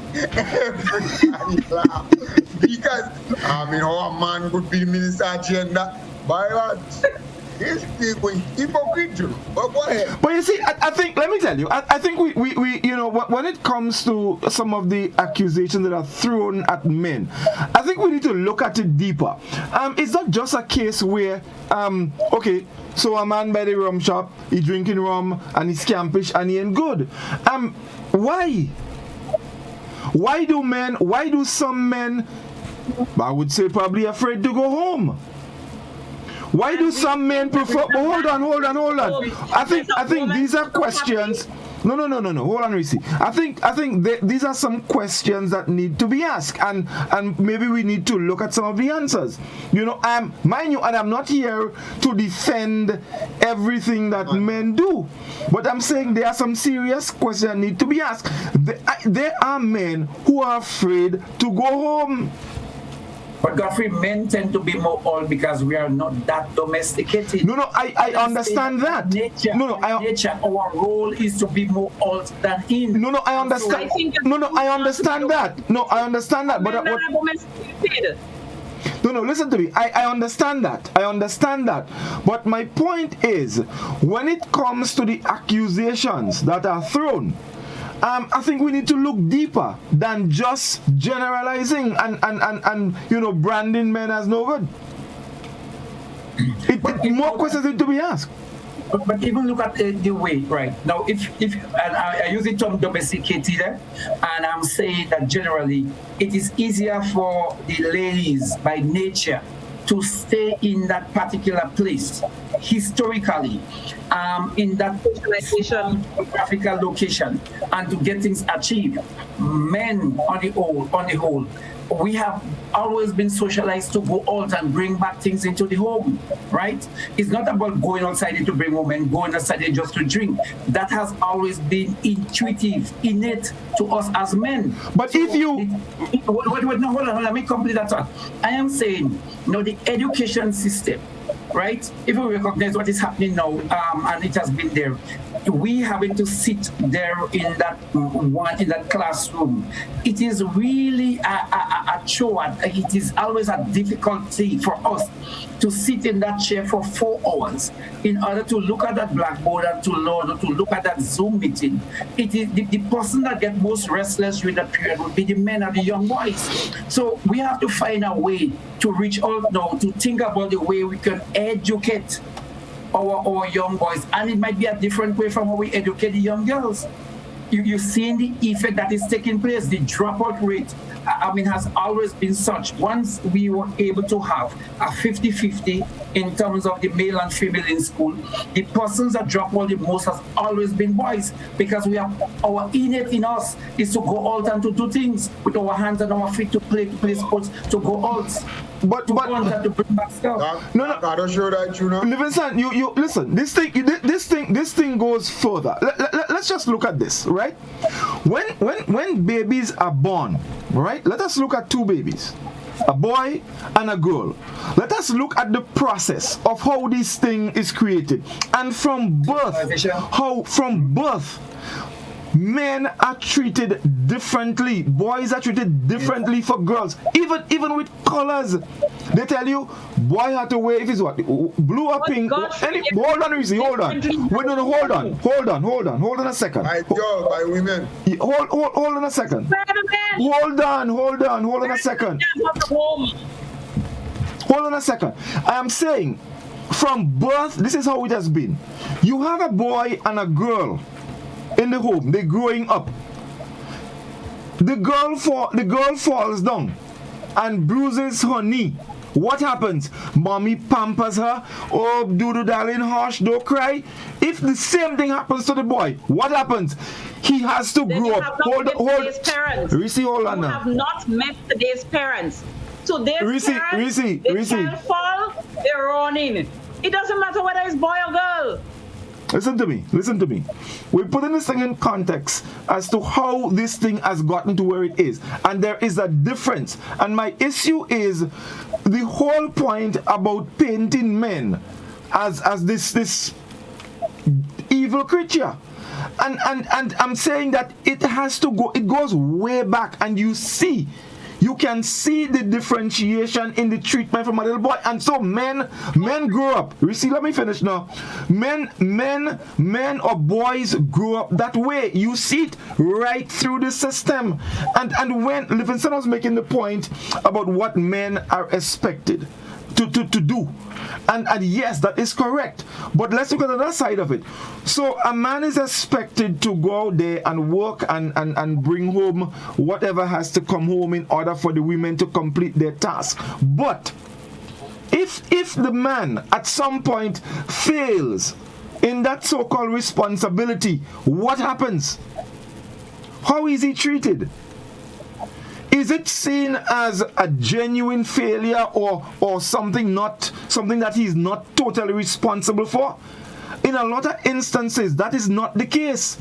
laugh. Because, how a man could be minister of gender? By what? These people hypocrite. But go ahead. But you see, I think, let me tell you, I think we when it comes to some of the accusations that are thrown at men, I think we need to look at it deeper. It's not just a case where, okay, so a man by the rum shop, he drinking rum and he's scampish and he ain't good. Why? Why do some men, I would say probably afraid to go home? Why do some men prefer? Hold on. I think these are questions. No. Hold on, Reece. I think these are some questions that need to be asked, and maybe we need to look at some of the answers. Mind you, and I'm not here to defend everything that men do, but I'm saying there are some serious questions that need to be asked. There are men who are afraid to go home. But Godfrey, men tend to be more old because we are not that domesticated. No, I understand that. Nature, our role is to be more old than in. No, I understand. I understand that. No, I understand that. But No, listen to me. I understand that. But my point is, when it comes to the accusations that are thrown, I think we need to look deeper than just generalizing and branding men as no good. More questions need to be asked. But even look at the way, right? Now, if and I use the term domesticated, and I'm saying that generally it is easier for the ladies by nature to stay in that particular place historically, in that geographical location, and to get things achieved. Men, on the whole, we have always been socialized to go out and bring back things into the home, right? It's not about going outside to bring home and going outside just to drink. That has always been intuitive, innate to us as men. But so if you... Hold on, let me complete that thought. I am saying, the education system, right? If we recognize what is happening now, and it has been there, we having to sit there in that classroom. It is really a chore. It is always a difficulty for us to sit in that chair for 4 hours in order to look at that blackboard and to learn, to look at that Zoom meeting. It is the person that gets most restless during that period would be the men and the young boys. So we have to find a way to reach out now, to think about the way we can educate our young boys, and it might be a different way from how we educate the young girls. You've seen the effect that is taking place. The dropout rate, has always been such. Once we were able to have a 50-50 in terms of the male and female in school, the persons that drop out the most has always been boys, because we have our innate in us is to go out and to do things with our hands and our feet, to play sports, to go out. But to bring back stuff. No. I don't show that, Livingston, you listen. This thing goes further. Let's just look at this, right? When babies are born, right? Let us look at 2 babies, a boy and a girl. Let us look at the process of how this thing is created, and from birth, men are treated differently. Boys are treated differently for girls. Even with colors. They tell you, boy had to wear if it's what? Blue or pink? Hold on, Reece, hold on. Wait, no, hold on a second. By girl, by women. Hold on a second. Hold on a second. Hold on a second. I am saying, from birth, this is how it has been. You have a boy and a girl in the home. They're growing up. The girl falls down and bruises her knee. What happens? Mommy pampers her. Oh, do darling, hush, don't cry. If the same thing happens to the boy, what happens? He has to grow up. Hold on. Reece, hold on now. You have not met today's parents. Today's parents, the child fall, they're running. It doesn't matter whether it's boy or girl. Listen to me. We're putting this thing in context as to how this thing has gotten to where it is. And there is a difference. And my issue is the whole point about painting men as this evil creature. And I'm saying that it goes way back, and you can see the differentiation in the treatment from a little boy. And so men grow up. You see, let me finish now. Men or boys grow up that way. You see it right through the system. And when Livingston was making the point about what men are expected to do. And yes, that is correct. But let's look at the other side of it. So a man is expected to go out there and work and bring home whatever has to come home in order for the women to complete their task. But if the man at some point fails in that so-called responsibility, what happens? How is he treated? Is it seen as a genuine failure or something that he's not totally responsible for? In a lot of instances, that is not the case.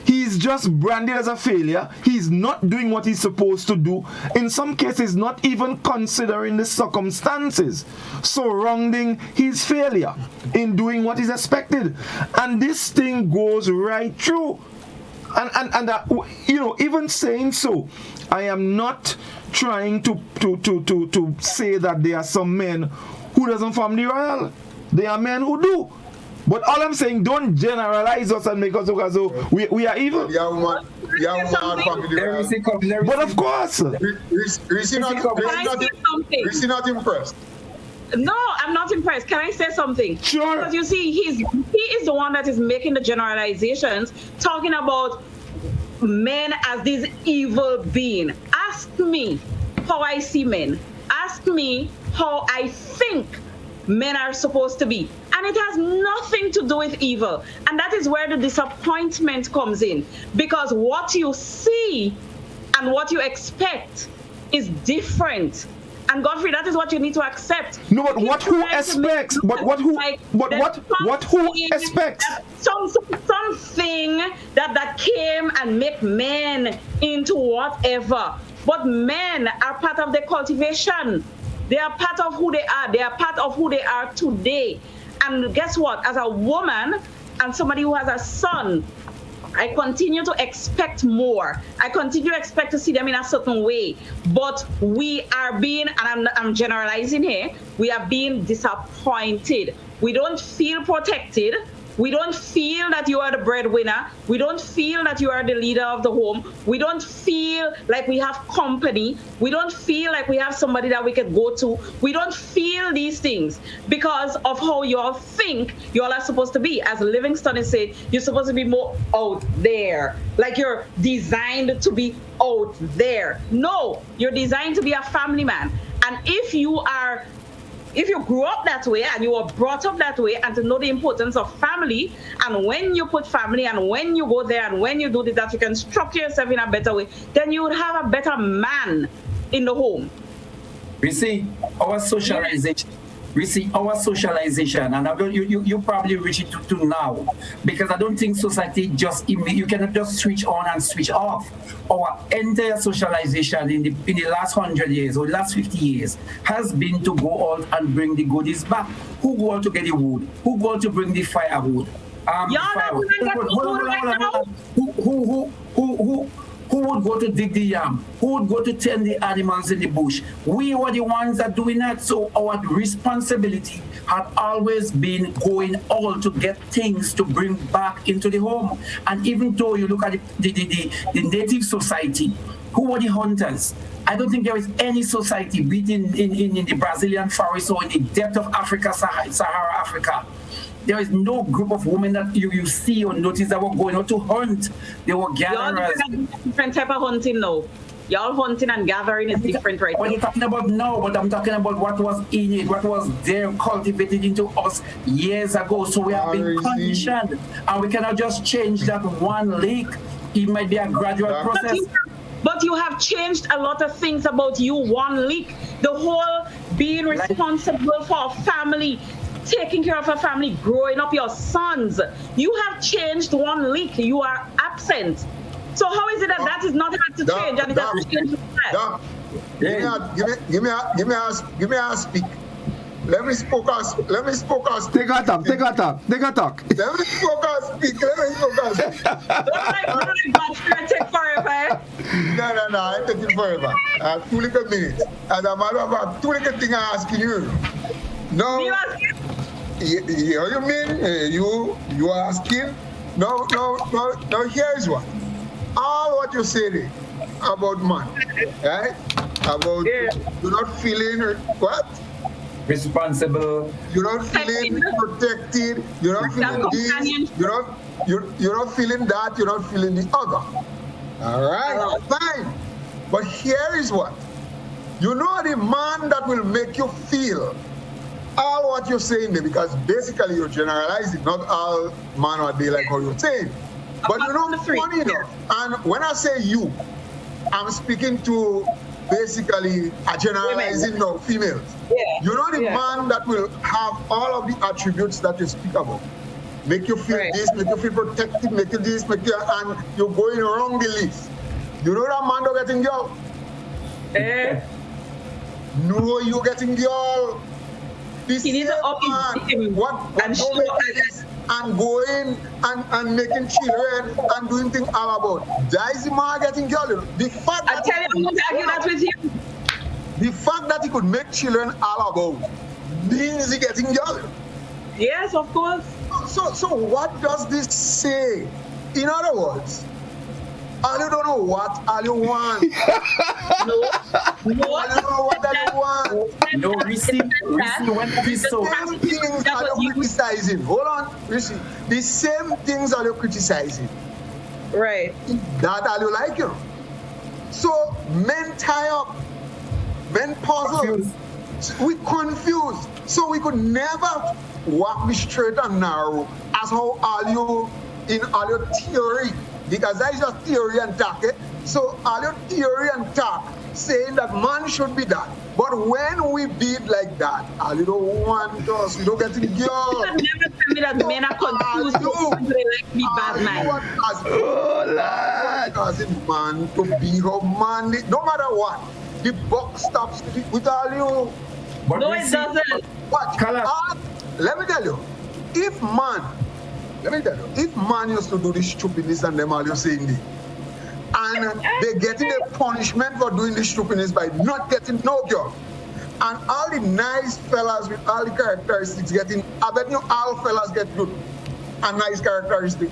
He's just branded as a failure. He's not doing what he's supposed to do. In some cases, not even considering the circumstances surrounding his failure in doing what is expected. And this thing goes right through. And even saying so, I am not trying to say that there are some men who doesn't form the royal. There are men who do. But all I'm saying, don't generalize us and make us look as though we are evil. But of course. Reece not impressed. No, I'm not impressed. Can I say something? Sure. Because you see, he is the one that is making the generalizations, talking about men as this evil being. Ask me how I see men. Ask me how I think men are supposed to be. And it has nothing to do with evil. And that is where the disappointment comes in. Because what you see and what you expect is different. And Godfrey, that is what you need to accept. No, but what who expects? What who expects? Something that came and make men into whatever. But men are part of the cultivation. They are part of who they are. They are part of who they are today. And guess what? As a woman and somebody who has a son, I continue to expect more. I continue to expect to see them in a certain way. But we are being, and I'm generalizing here, we are being disappointed. We don't feel protected. We don't feel that you are the breadwinner. We don't feel that you are the leader of the home. We don't feel like we have company. We don't feel like we have somebody that we can go to. We don't feel these things because of how you all think you all are supposed to be. As Livingston is saying, you're supposed to be more out there. Like you're designed to be out there. No, you're designed to be a family man. And if you grew up that way and you were brought up that way and to know the importance of family, and when you put family and when you go there and when you do that, you can structure yourself in a better way, then you would have a better man in the home. We see our socialization. And you probably reach it to now, because I don't think society you cannot just switch on and switch off. Our entire socialization in the last 100 years or the last 50 years has been to go out and bring the goodies back. Who go out to get the wood? Who go out to bring the firewood? Who would go go to dig the yam? Who would go to tend the animals in the bush? We were the ones that doing that. So our responsibility had always been going all to get things to bring back into the home. And even though you look at the native society, who were the hunters? I don't think there is any society, be it in the Brazilian forest or in the depth of Africa, Sahara Africa. There is no group of women that you see or notice that were going out to hunt. They were gatherers. Different type of hunting now. Y'all hunting and gathering is different right now. What you're talking about now, but I'm talking about what was in it, what was there cultivated into us years ago. So we have been conditioned, and we cannot just change that one leak. It might be a gradual process. But you have changed a lot of things about you, one leak. The whole being responsible for a family, taking care of a family, growing up your sons. You have changed one leak. You are absent. So how is it that that is not hard to change and it has changed? Give me a speak. Let me spoke us. Take a talk. Let me spoke us speak. Take forever. No, I take it forever. 2 little minutes. As a matter of fact, 2 little things I'm asking you. No. You mean you are asking? No, here is what. All what you said about man, right? About you're not feeling what? Responsible. You're not feeling protected. You're not feeling this. You're not feeling that. You're not feeling the other. All right, fine. But here is what. You know the man that will make you feel all what you're saying there, because basically you're generalizing. Not all man are they like how you're saying. But you know, funny enough, and when I say you, I'm speaking to basically a generalizing now, females. Yeah. You know the man that will have all of the attributes that you speak about. Make you feel this, make you feel protected, make you this, make you, and you're going wrong the list. You know that man not getting girl? No, you getting girl. He needs to up his what and show and going and making children and doing things all about. That is the man getting girl. The fact that the fact that he could make children all about means he getting girl. Yes, of course. So what does this say? In other words, all you don't know what all you want. No, all you don't know what all you want. No, receive when the same things are you criticizing. Hold on, Reece. The same things are you criticizing. Right. That all you like, you know. So men tie up, men puzzle. We confused. So we could never walk me straight and narrow as how all you in all your theory. Because that is just theory and talk. So all your theory and talk saying that man should be that. But when we beat like that, all you don't want us, we don't get the girl. You never tell me that men are confused. They like me bad man. Causing man to be her man. No matter what, the buck stops with all you. But no, it doesn't. What? Let me tell you, if man used to do this stupidness and them all you're saying this, and they're getting a punishment for doing this stupidness by not getting no job, and all the nice fellas with all the characteristics getting, I bet you all fellas get good and nice characteristics.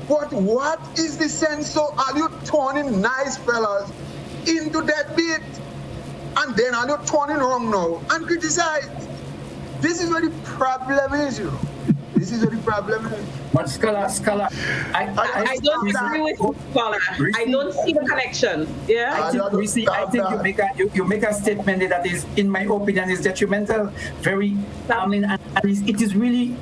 But what is the sense? So are you turning nice fellas into that bit? And then are you turning wrong now and criticize? This is where the problem is, you know. This is where the problem is. But Scholar, I don't agree with you, Scholar. I don't see the connection. Yeah. I think you make a statement that is, in my opinion, is detrimental. Very, and it is really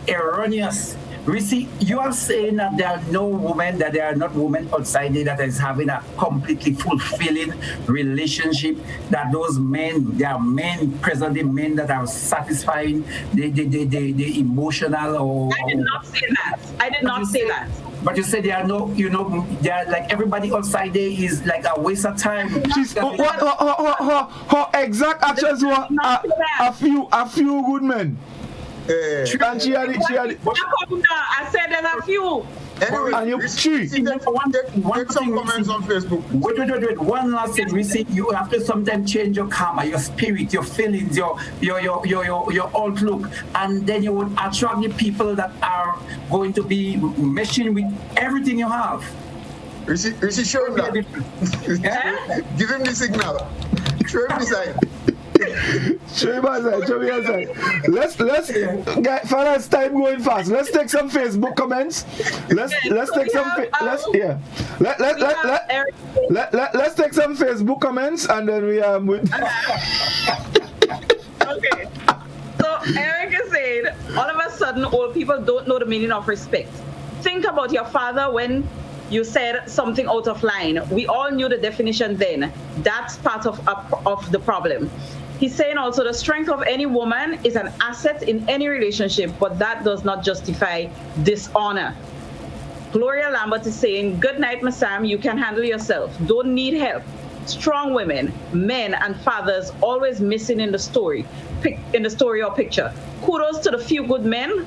erroneous. Reece, you are saying that there are no women, that there are not women outside there that is having a completely fulfilling relationship, that those men, there are men, presently men that are satisfying the emotional or... I did not say that. I did not say that. But you said there are no, they are like everybody outside there is like a waste of time. Her exact actions were a few good men. I said there's a few. Anyway, and you cheat. Take some comments on Facebook. Wait. One last thing, Reece, you have to sometimes change your karma, your spirit, your feelings, your outlook, and then you would attract the people that are going to be meshing with everything you have. Reece, show him that. Give him the signal. Show him the sign. Show me outside. Let's get fellas, time going fast. Let's take some Facebook comments. Let's take some let's take some Facebook comments and then we Okay. So Eric is saying, all of a sudden old people don't know the meaning of respect. Think about your father when you said something out of line. We all knew the definition then. That's part of the problem. He's saying also the strength of any woman is an asset in any relationship, but that does not justify dishonor. Gloria Lambert is saying, good night, Miss Sam. You can handle yourself. Don't need help. Strong women, men, and fathers always missing in the story or picture. Kudos to the few good men,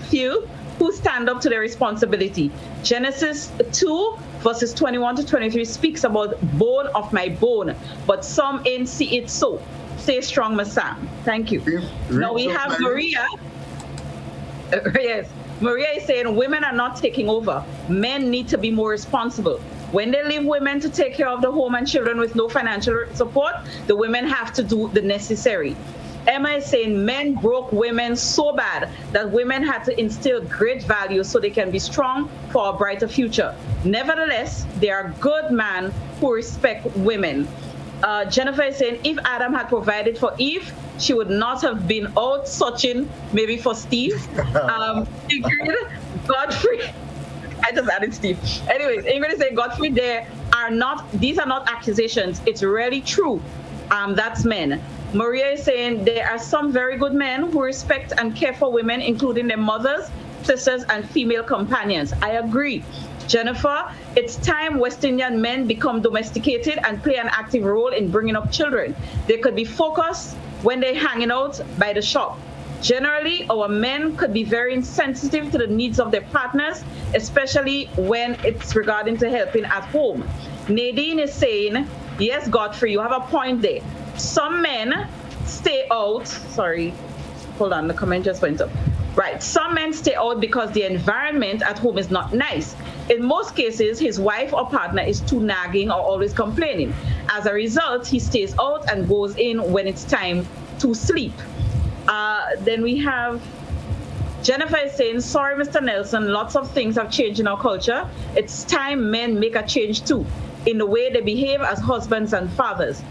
who stand up to their responsibility. Genesis 2 verses 21 to 23 speaks about bone of my bone, but some ain't see it so. Stay strong, Miss Sam. Thank you. Now we have Maria. Yes, Maria is saying women are not taking over. Men need to be more responsible. When they leave women to take care of the home and children with no financial support, the women have to do the necessary. Emma is saying men broke women so bad that women had to instill great values so they can be strong for a brighter future. Nevertheless, they are good men who respect women. Jennifer is saying if Adam had provided for Eve, she would not have been out searching maybe for Steve. Ingrid, Godfrey, I just added Steve. Anyways, Ingrid is saying Godfrey, these are not accusations. It's really true. That's men. Maria is saying there are some very good men who respect and care for women, including their mothers, sisters, and female companions. I agree. Jennifer, it's time West Indian men become domesticated and play an active role in bringing up children. They could be focused when they're hanging out by the shop. Generally, our men could be very insensitive to the needs of their partners, especially when it's regarding to helping at home. Nadine is saying, yes, Godfrey, you have a point there. Some men stay out. Sorry, hold on, the comment just went up. Right, some men stay out because the environment at home is not nice. In most cases, his wife or partner is too nagging or always complaining. As a result, he stays out and goes in when it's time to sleep. Then we have Jennifer is saying, sorry, Mr. Nelson, lots of things have changed in our culture. It's time men make a change too, in the way they behave as husbands and fathers.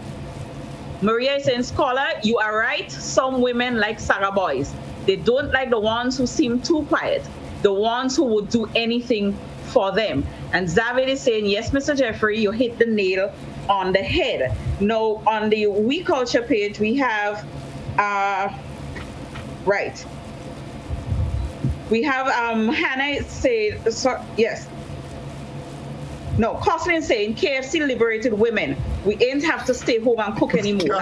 Maria is saying, scholar, you are right. Some women like Saga boys. They don't like the ones who seem too quiet, the ones who would do anything for them. And Zavid is saying, yes, Mr. Jeffrey, you hit the nail on the head. Now, on the OUI Culture page, we have, right. We have Hannah say, yes. No, Coslin saying KFC liberated women. We ain't have to stay home and cook anymore.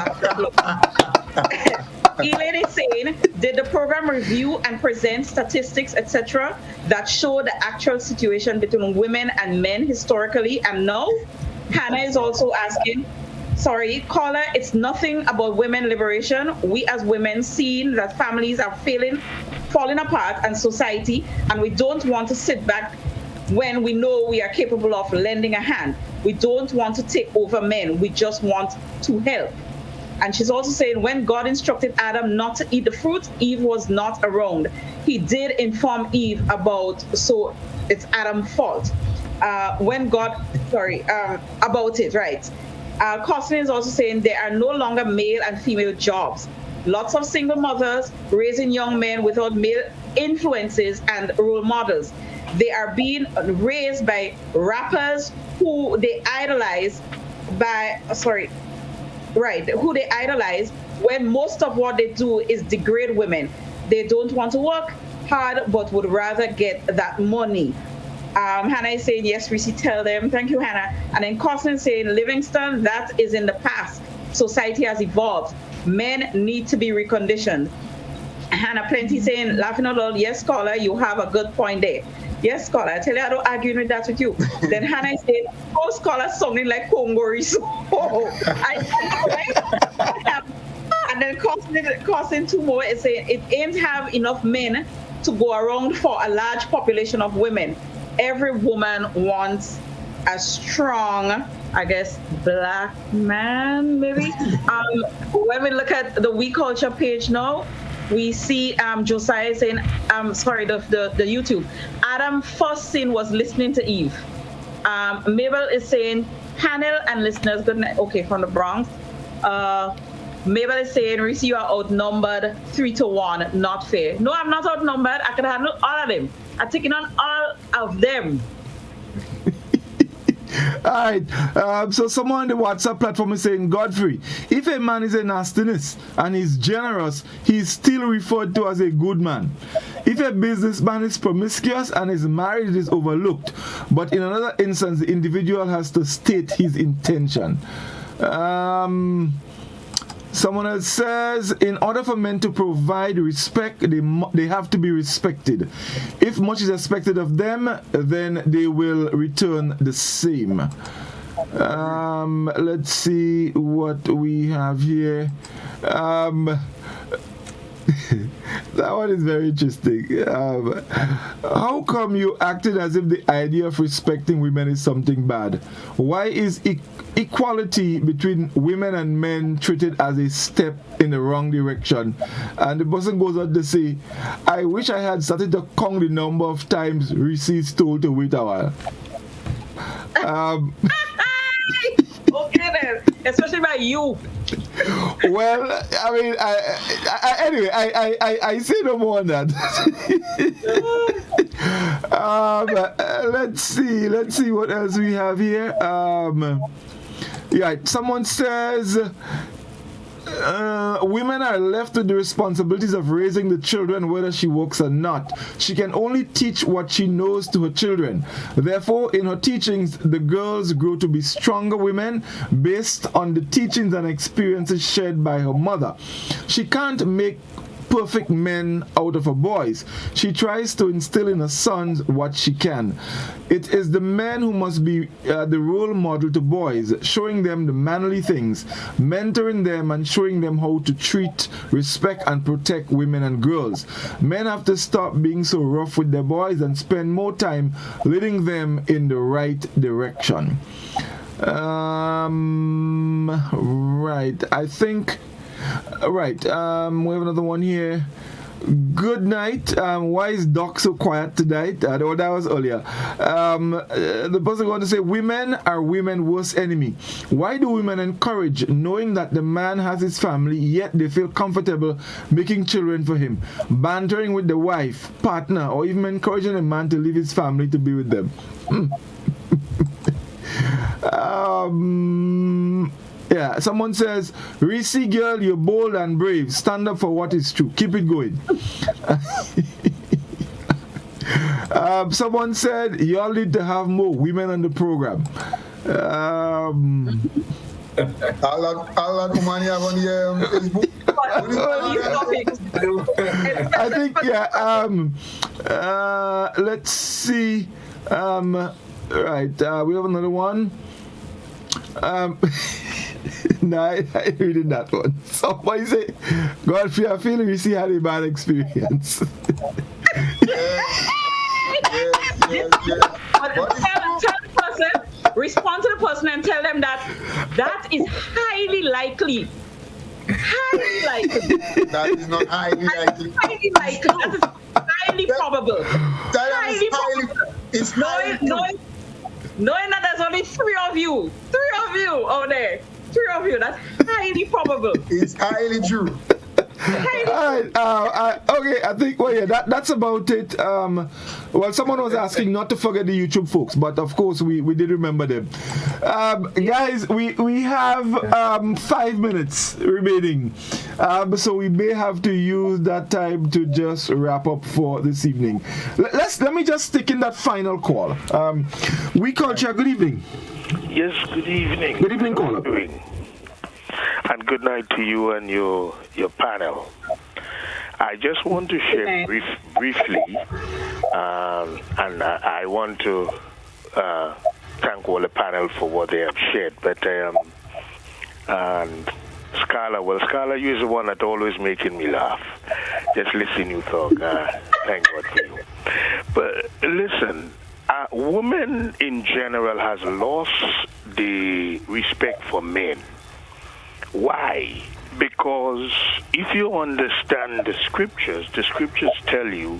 Elaine is saying, did the program review and present statistics, etc., that show the actual situation between women and men historically and now? Hannah is also asking, sorry, caller, it's nothing about women liberation. We as women seeing that families are falling apart and society, and we don't want to sit back when we know we are capable of lending a hand. We don't want to take over men. We just want to help. And she's also saying when God instructed Adam not to eat the fruit, Eve was not around. He did inform Eve about, so it's Adam's fault. About it, right? Costin is also saying there are no longer male and female jobs. Lots of single mothers raising young men without male influences and role models. They are being raised by rappers who they idolize when most of what they do is degrade women. They don't want to work hard but would rather get that money. Hannah is saying, yes, Reece, tell them. Thank you, Hannah. And then Costin saying, Livingston, that is in the past. Society has evolved. Men need to be reconditioned. Hannah Plenty saying, laughing out loud, yes, caller, you have a good point there. Yes, scholar. I tell you, I don't argue with that with you. Then Hannah said, "Oh, scholar, something like Congolese." And then costing 2 more. It's saying it aims to have enough men to go around for a large population of women. Every woman wants a strong, I guess, black man, maybe. When we look at the OUI Culture page now, we see Josiah saying, the YouTube. Adam first seen was listening to Eve. Mabel is saying, panel and listeners, good night. Okay, from the Bronx. Mabel is saying, Reece, you are outnumbered 3-1, not fair. No, I'm not outnumbered. I can handle all of them. I'm taking on all of them. All right. So someone on the WhatsApp platform is saying, Godfrey, if a man is a nastiness and he's generous, he's still referred to as a good man. If a businessman is promiscuous and is married, it is overlooked. But in another instance, the individual has to state his intention. Someone else says, in order for men to provide respect, they have to be respected. If much is expected of them, then they will return the same. Let's see what we have here. That one is very interesting. How come you acted as if the idea of respecting women is something bad? Why is equality between women and men treated as a step in the wrong direction? And the person goes on to say, I wish I had started to count the number of times Reece is told to wait a while. Okay then, especially by you. Well, I mean, anyway, I say no more on that. Let's see what else we have here. Yeah, someone says women are left with the responsibilities of raising the children whether she works or not. She can only teach what she knows to her children. Therefore, in her teachings, the girls grow to be stronger women based on the teachings and experiences shared by her mother. She can't make perfect men out of her boys. She tries to instill in her sons what she can. It is the men who must be the role model to boys, showing them the manly things, mentoring them and showing them how to treat, respect and protect women and girls. Men have to stop being so rough with their boys and spend more time leading them in the right direction. Right, I think. Right, we have another one here. Good night. Why is Doc so quiet tonight? That was earlier. The person going to say, women are women's worst enemy. Why do women encourage, knowing that the man has his family, yet they feel comfortable making children for him, bantering with the wife, partner, or even encouraging a man to leave his family to be with them? Yeah, someone says, Reece girl, you're bold and brave. Stand up for what is true. Keep it going. Someone said, y'all need to have more women on the program. All that woman you have on your Facebook. I think, yeah. Let's see. Right, we have another one. No, I read that one. Somebody say, Godfrey, I feel Reece had a bad experience. Tell the person, respond to the person and tell them that is highly likely. Highly likely. That is not highly likely. Highly likely. That is highly probable. Highly probable. It's knowing that there's only three of you out there. 3 of you, that's highly probable. It's highly true. Alright, okay, I think, well, yeah, that's about it. Well, someone was asking not to forget the YouTube folks, but of course we did remember them. Guys, we have 5 minutes remaining, so we may have to use that time to just wrap up for this evening. Let me just stick in that final call. OUI Culture, good evening. Yes, good evening. Good evening, caller. And good night to you and your panel. I just want to share briefly And I want to thank all the panel for what they have shared. But and Scarla, you're the one that always making me laugh. Just listen you talk. Thank God for you. But listen, women in general has lost the respect for men. Why? Because if you understand the scriptures tell you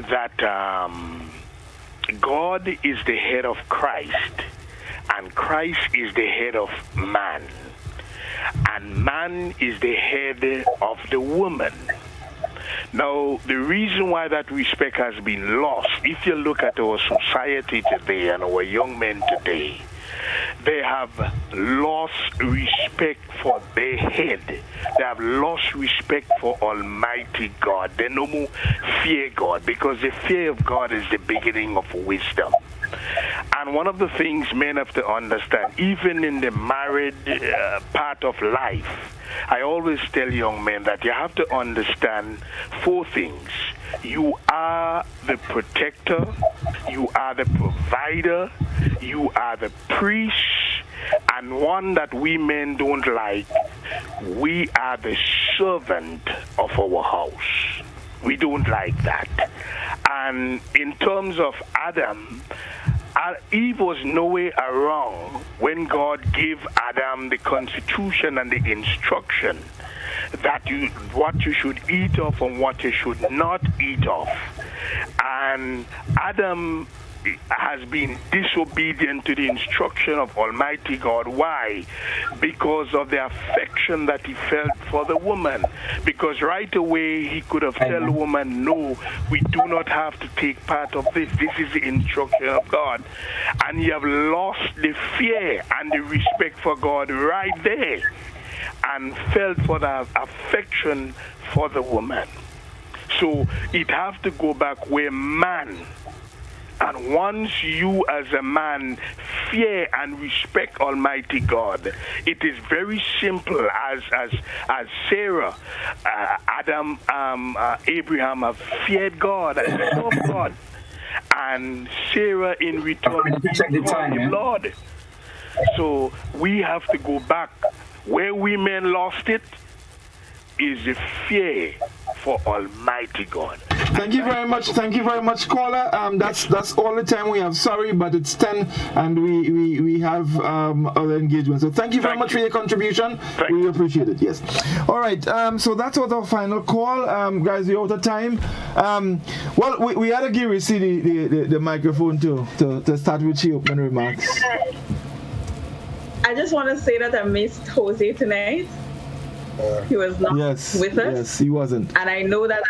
that God is the head of Christ, and Christ is the head of man, and man is the head of the woman. Now, the reason why that respect has been lost, if you look at our society today and our young men today, they have lost respect for their head. They have lost respect for Almighty God. They no more fear God, because the fear of God is the beginning of wisdom. And one of the things men have to understand, even in the married part of life, I always tell young men that you have to understand 4 things. You are the protector, you are the provider, you are the priest, and one that we men don't like, we are the servant of our house. We don't like that. And in terms of Adam, Eve was nowhere wrong when God gave Adam the constitution and the instruction that what you should eat of and what you should not eat of. And Adam has been disobedient to the instruction of Almighty God. Why? Because of the affection that he felt for the woman. Because right away he could have told the woman, no, we do not have to take part of this. This is the instruction of God. And you have lost the fear and the respect for God right there, and felt for the affection for the woman. So it has to go back where man. And once you as a man fear and respect Almighty God, it is very simple. As Sarah, Adam, Abraham have feared God and loved God, and Sarah in return called him Lord. So we have to go back. Where we men lost it is the fear for Almighty God. Thank you very much, caller. That's all the time we have. Sorry, but it's 10 and we have other engagement. So thank you very much for your contribution. We appreciate it. Yes. All right. So that was our final call. Guys, we're out of time. Well, we had to give Reece the microphone to start with your opening remarks. I just want to say that I missed Jose tonight. He was not with us. Yes, he wasn't. And I know that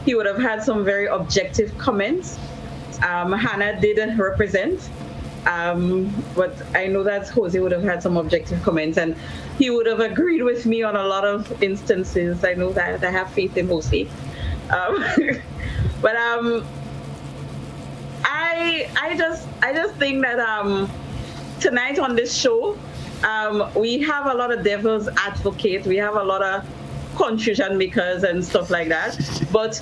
he would have had some very objective comments. Hannah didn't represent, but I know that Jose would have had some objective comments, and he would have agreed with me on a lot of instances. I know that I have faith in Jose. But I just think that tonight on this show, we have a lot of devil's advocates, we have a lot of confusion makers and stuff like that, but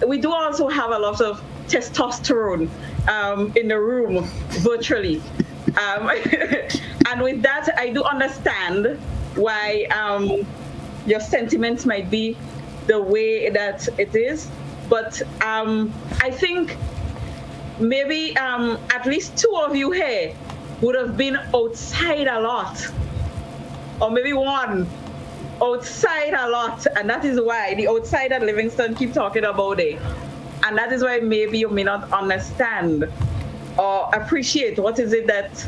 we do also have a lot of testosterone in the room virtually. And with that, I do understand why your sentiments might be the way that it is, but I think maybe at least 2 of you here would have been outside a lot, or maybe 1 outside a lot, and that is why the outside at Livingston keep talking about it, and that is why maybe you may not understand or appreciate what is it that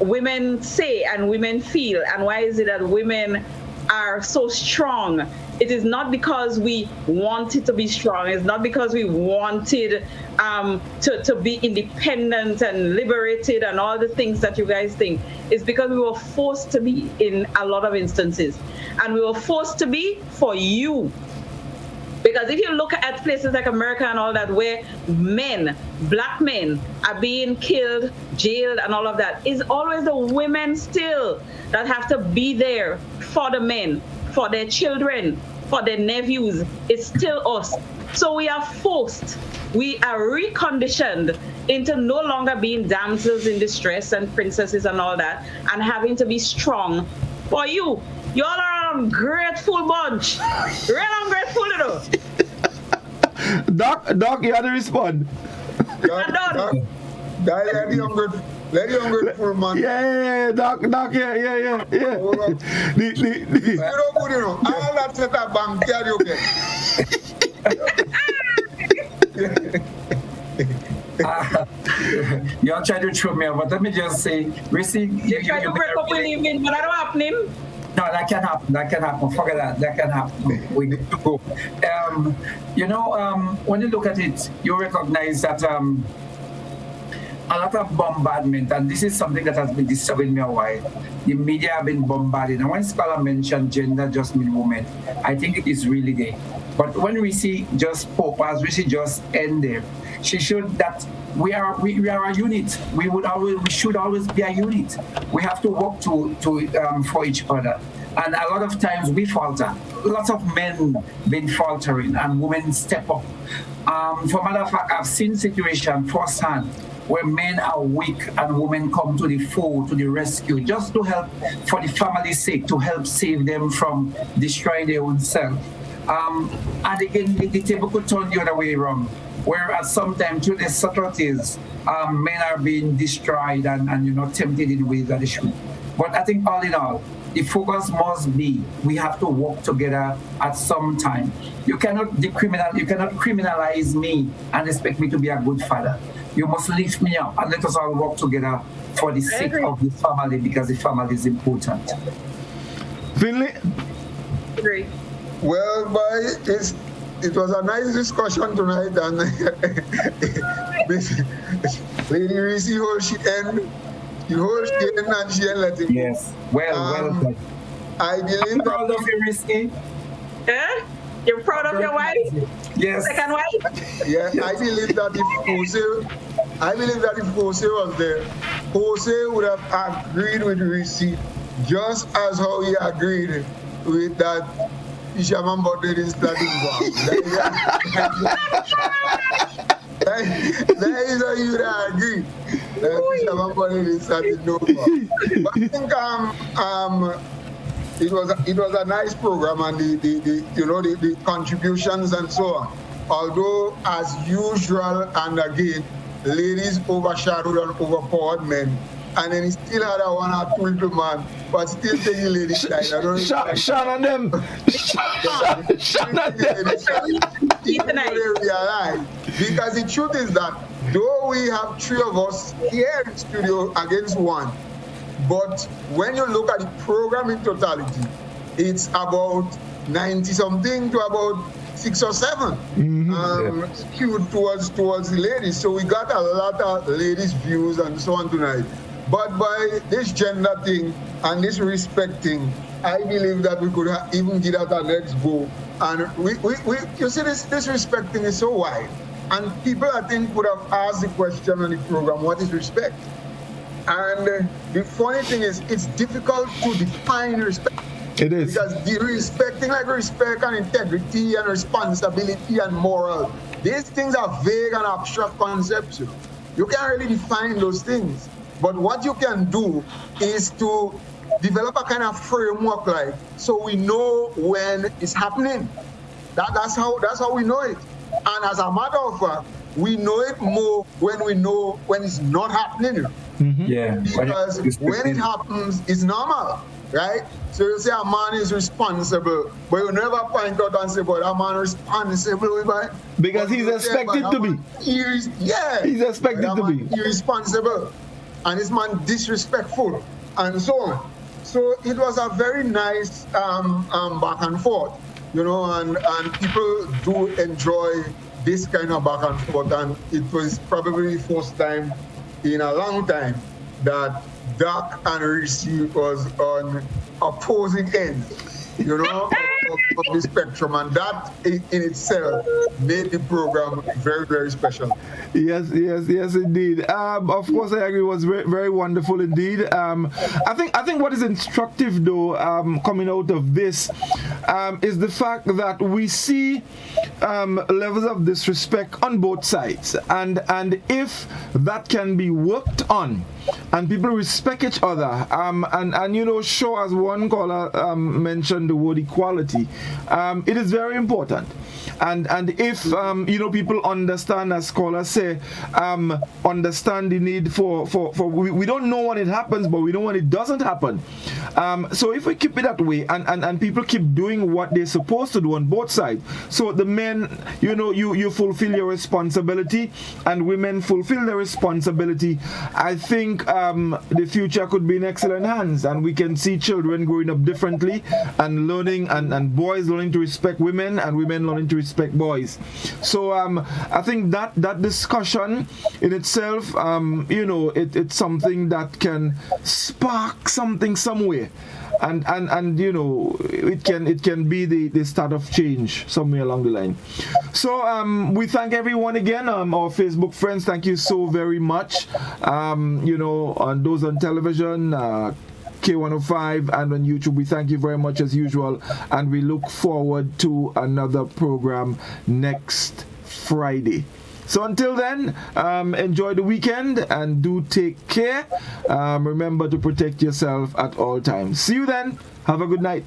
women say and women feel, and why is it that women are so strong. It is not because we wanted to be strong. It's not because we wanted to be independent and liberated and all the things that you guys think. It's because we were forced to be in a lot of instances. And we were forced to be for you. Because if you look at places like America and all that, where men, black men, are being killed, jailed, and all of that, it's always the women still that have to be there for the men, for their children, for their nephews, it's still us. So we are forced, we are reconditioned into no longer being damsels in distress and princesses and all that, and having to be strong for you. You all are an ungrateful bunch. Real ungrateful, you know. Doc, you had to respond. Let the ungrateful man. Yeah, Doc, yeah. You don't put it on. All that set up bank, you get. You're trying to throw me, but let me just say, Reece, you try to break up with him, but that don't happen. No, that can happen. Forget that. That can happen. We need to go. When you look at it, you recognize that a lot of bombardment, and this is something that has been disturbing me a while. The media have been bombarded. And when Scholar mentioned gender adjustment movement, I think it is really there. But when Reece just spoke, as Reece just end there, she showed that we are a unit. We should always be a unit. We have to work for each other. And a lot of times we falter. Lots of men been faltering and women step up. For matter of fact, I've seen situations firsthand where men are weak and women come to the fore, to the rescue, just to help for the family's sake, to help save them from destroying their own self. And again, the table could turn the other way around. Whereas sometimes through the subtleties, men are being destroyed and tempted in ways that they should. But I think all in all, the focus must be we have to work together at some time. You cannot criminalize me and expect me to be a good father. You must lift me up and let us all work together for the sake of the family, because the family is important. Finley? Agree. Well, boy, it was a nice discussion tonight, and Lady Reece, she end and she end let it. Yes, well. I believe that. Proud of you, Reece. Yeah? You're proud of your wife? Yes. Second wife? Yeah, I believe that if Jose was there, Jose would have agreed with Reece just as how he agreed with that Fisherman body in starting one. There is how you would agree. Fisherman body in starting no one. But I think it was a nice program, and the contributions and so on. Although as usual, and again, ladies overshadowed and overpowered men. And then he still had a one or two little man, but still taking ladies' side. I don't know. Sean and them. Sean and them. Because the truth is that though we have three of us here in studio against one, but when you look at the program in totality, it's about 90-something to about 6 or 7 skewed towards the ladies. So we got a lot of ladies' views and so on tonight. But by this gender thing and this respect thing, I believe that we could even give that a let's go. And you see, this respect thing is so wide. And people, I think, would have asked the question on the program, what is respect? And the funny thing is, it's difficult to define respect. It is. Because the respecting, like respect and integrity and responsibility and moral, these things are vague and abstract concepts. You can't really define those things. But what you can do is to develop a kind of framework, like, so we know when it's happening. That's how we know it. And as a matter of fact, we know it more when we know when it's not happening. Yeah. Because when it happens, it's normal, right? So you say a man is responsible, but you never point out and say, but a man is responsible. Because he's expected to be. He's expected to be. Irresponsible. And this man disrespectful, and so on. So it was a very nice back and forth, and people do enjoy this kind of back and forth. And it was probably the first time in a long time that Doc and Reece was on opposing ends, of the spectrum, and that in itself made the program very, very special. Yes, indeed. Of course, I agree. It was very, very wonderful indeed. I think what is instructive, though, coming out of this, is the fact that we see levels of disrespect on both sides, and if that can be worked on, and people respect each other, and you know, sure, as one caller mentioned the word equality, it is very important. And if you know, people understand, as scholars say, understand the need for we don't know when it happens, but we know when it doesn't happen. So if we keep it that way, and people keep doing what they're supposed to do on both sides, so the men, you know, you fulfill your responsibility, and women fulfill their responsibility, I think the future could be in excellent hands, and we can see children growing up differently and learning, and boys learning to respect women, and women learning to respect boys. So I think that discussion in itself, you know, it's something that can spark something somewhere, and you know, it can be the start of change somewhere along the line. So we thank everyone again, our Facebook friends. Thank you so very much. You know, on those on television, K105, and on YouTube, we thank you very much as usual, and we look forward to another program next Friday. So until then, enjoy the weekend and do take care. Remember to protect yourself at all times. See you then. Have a good night.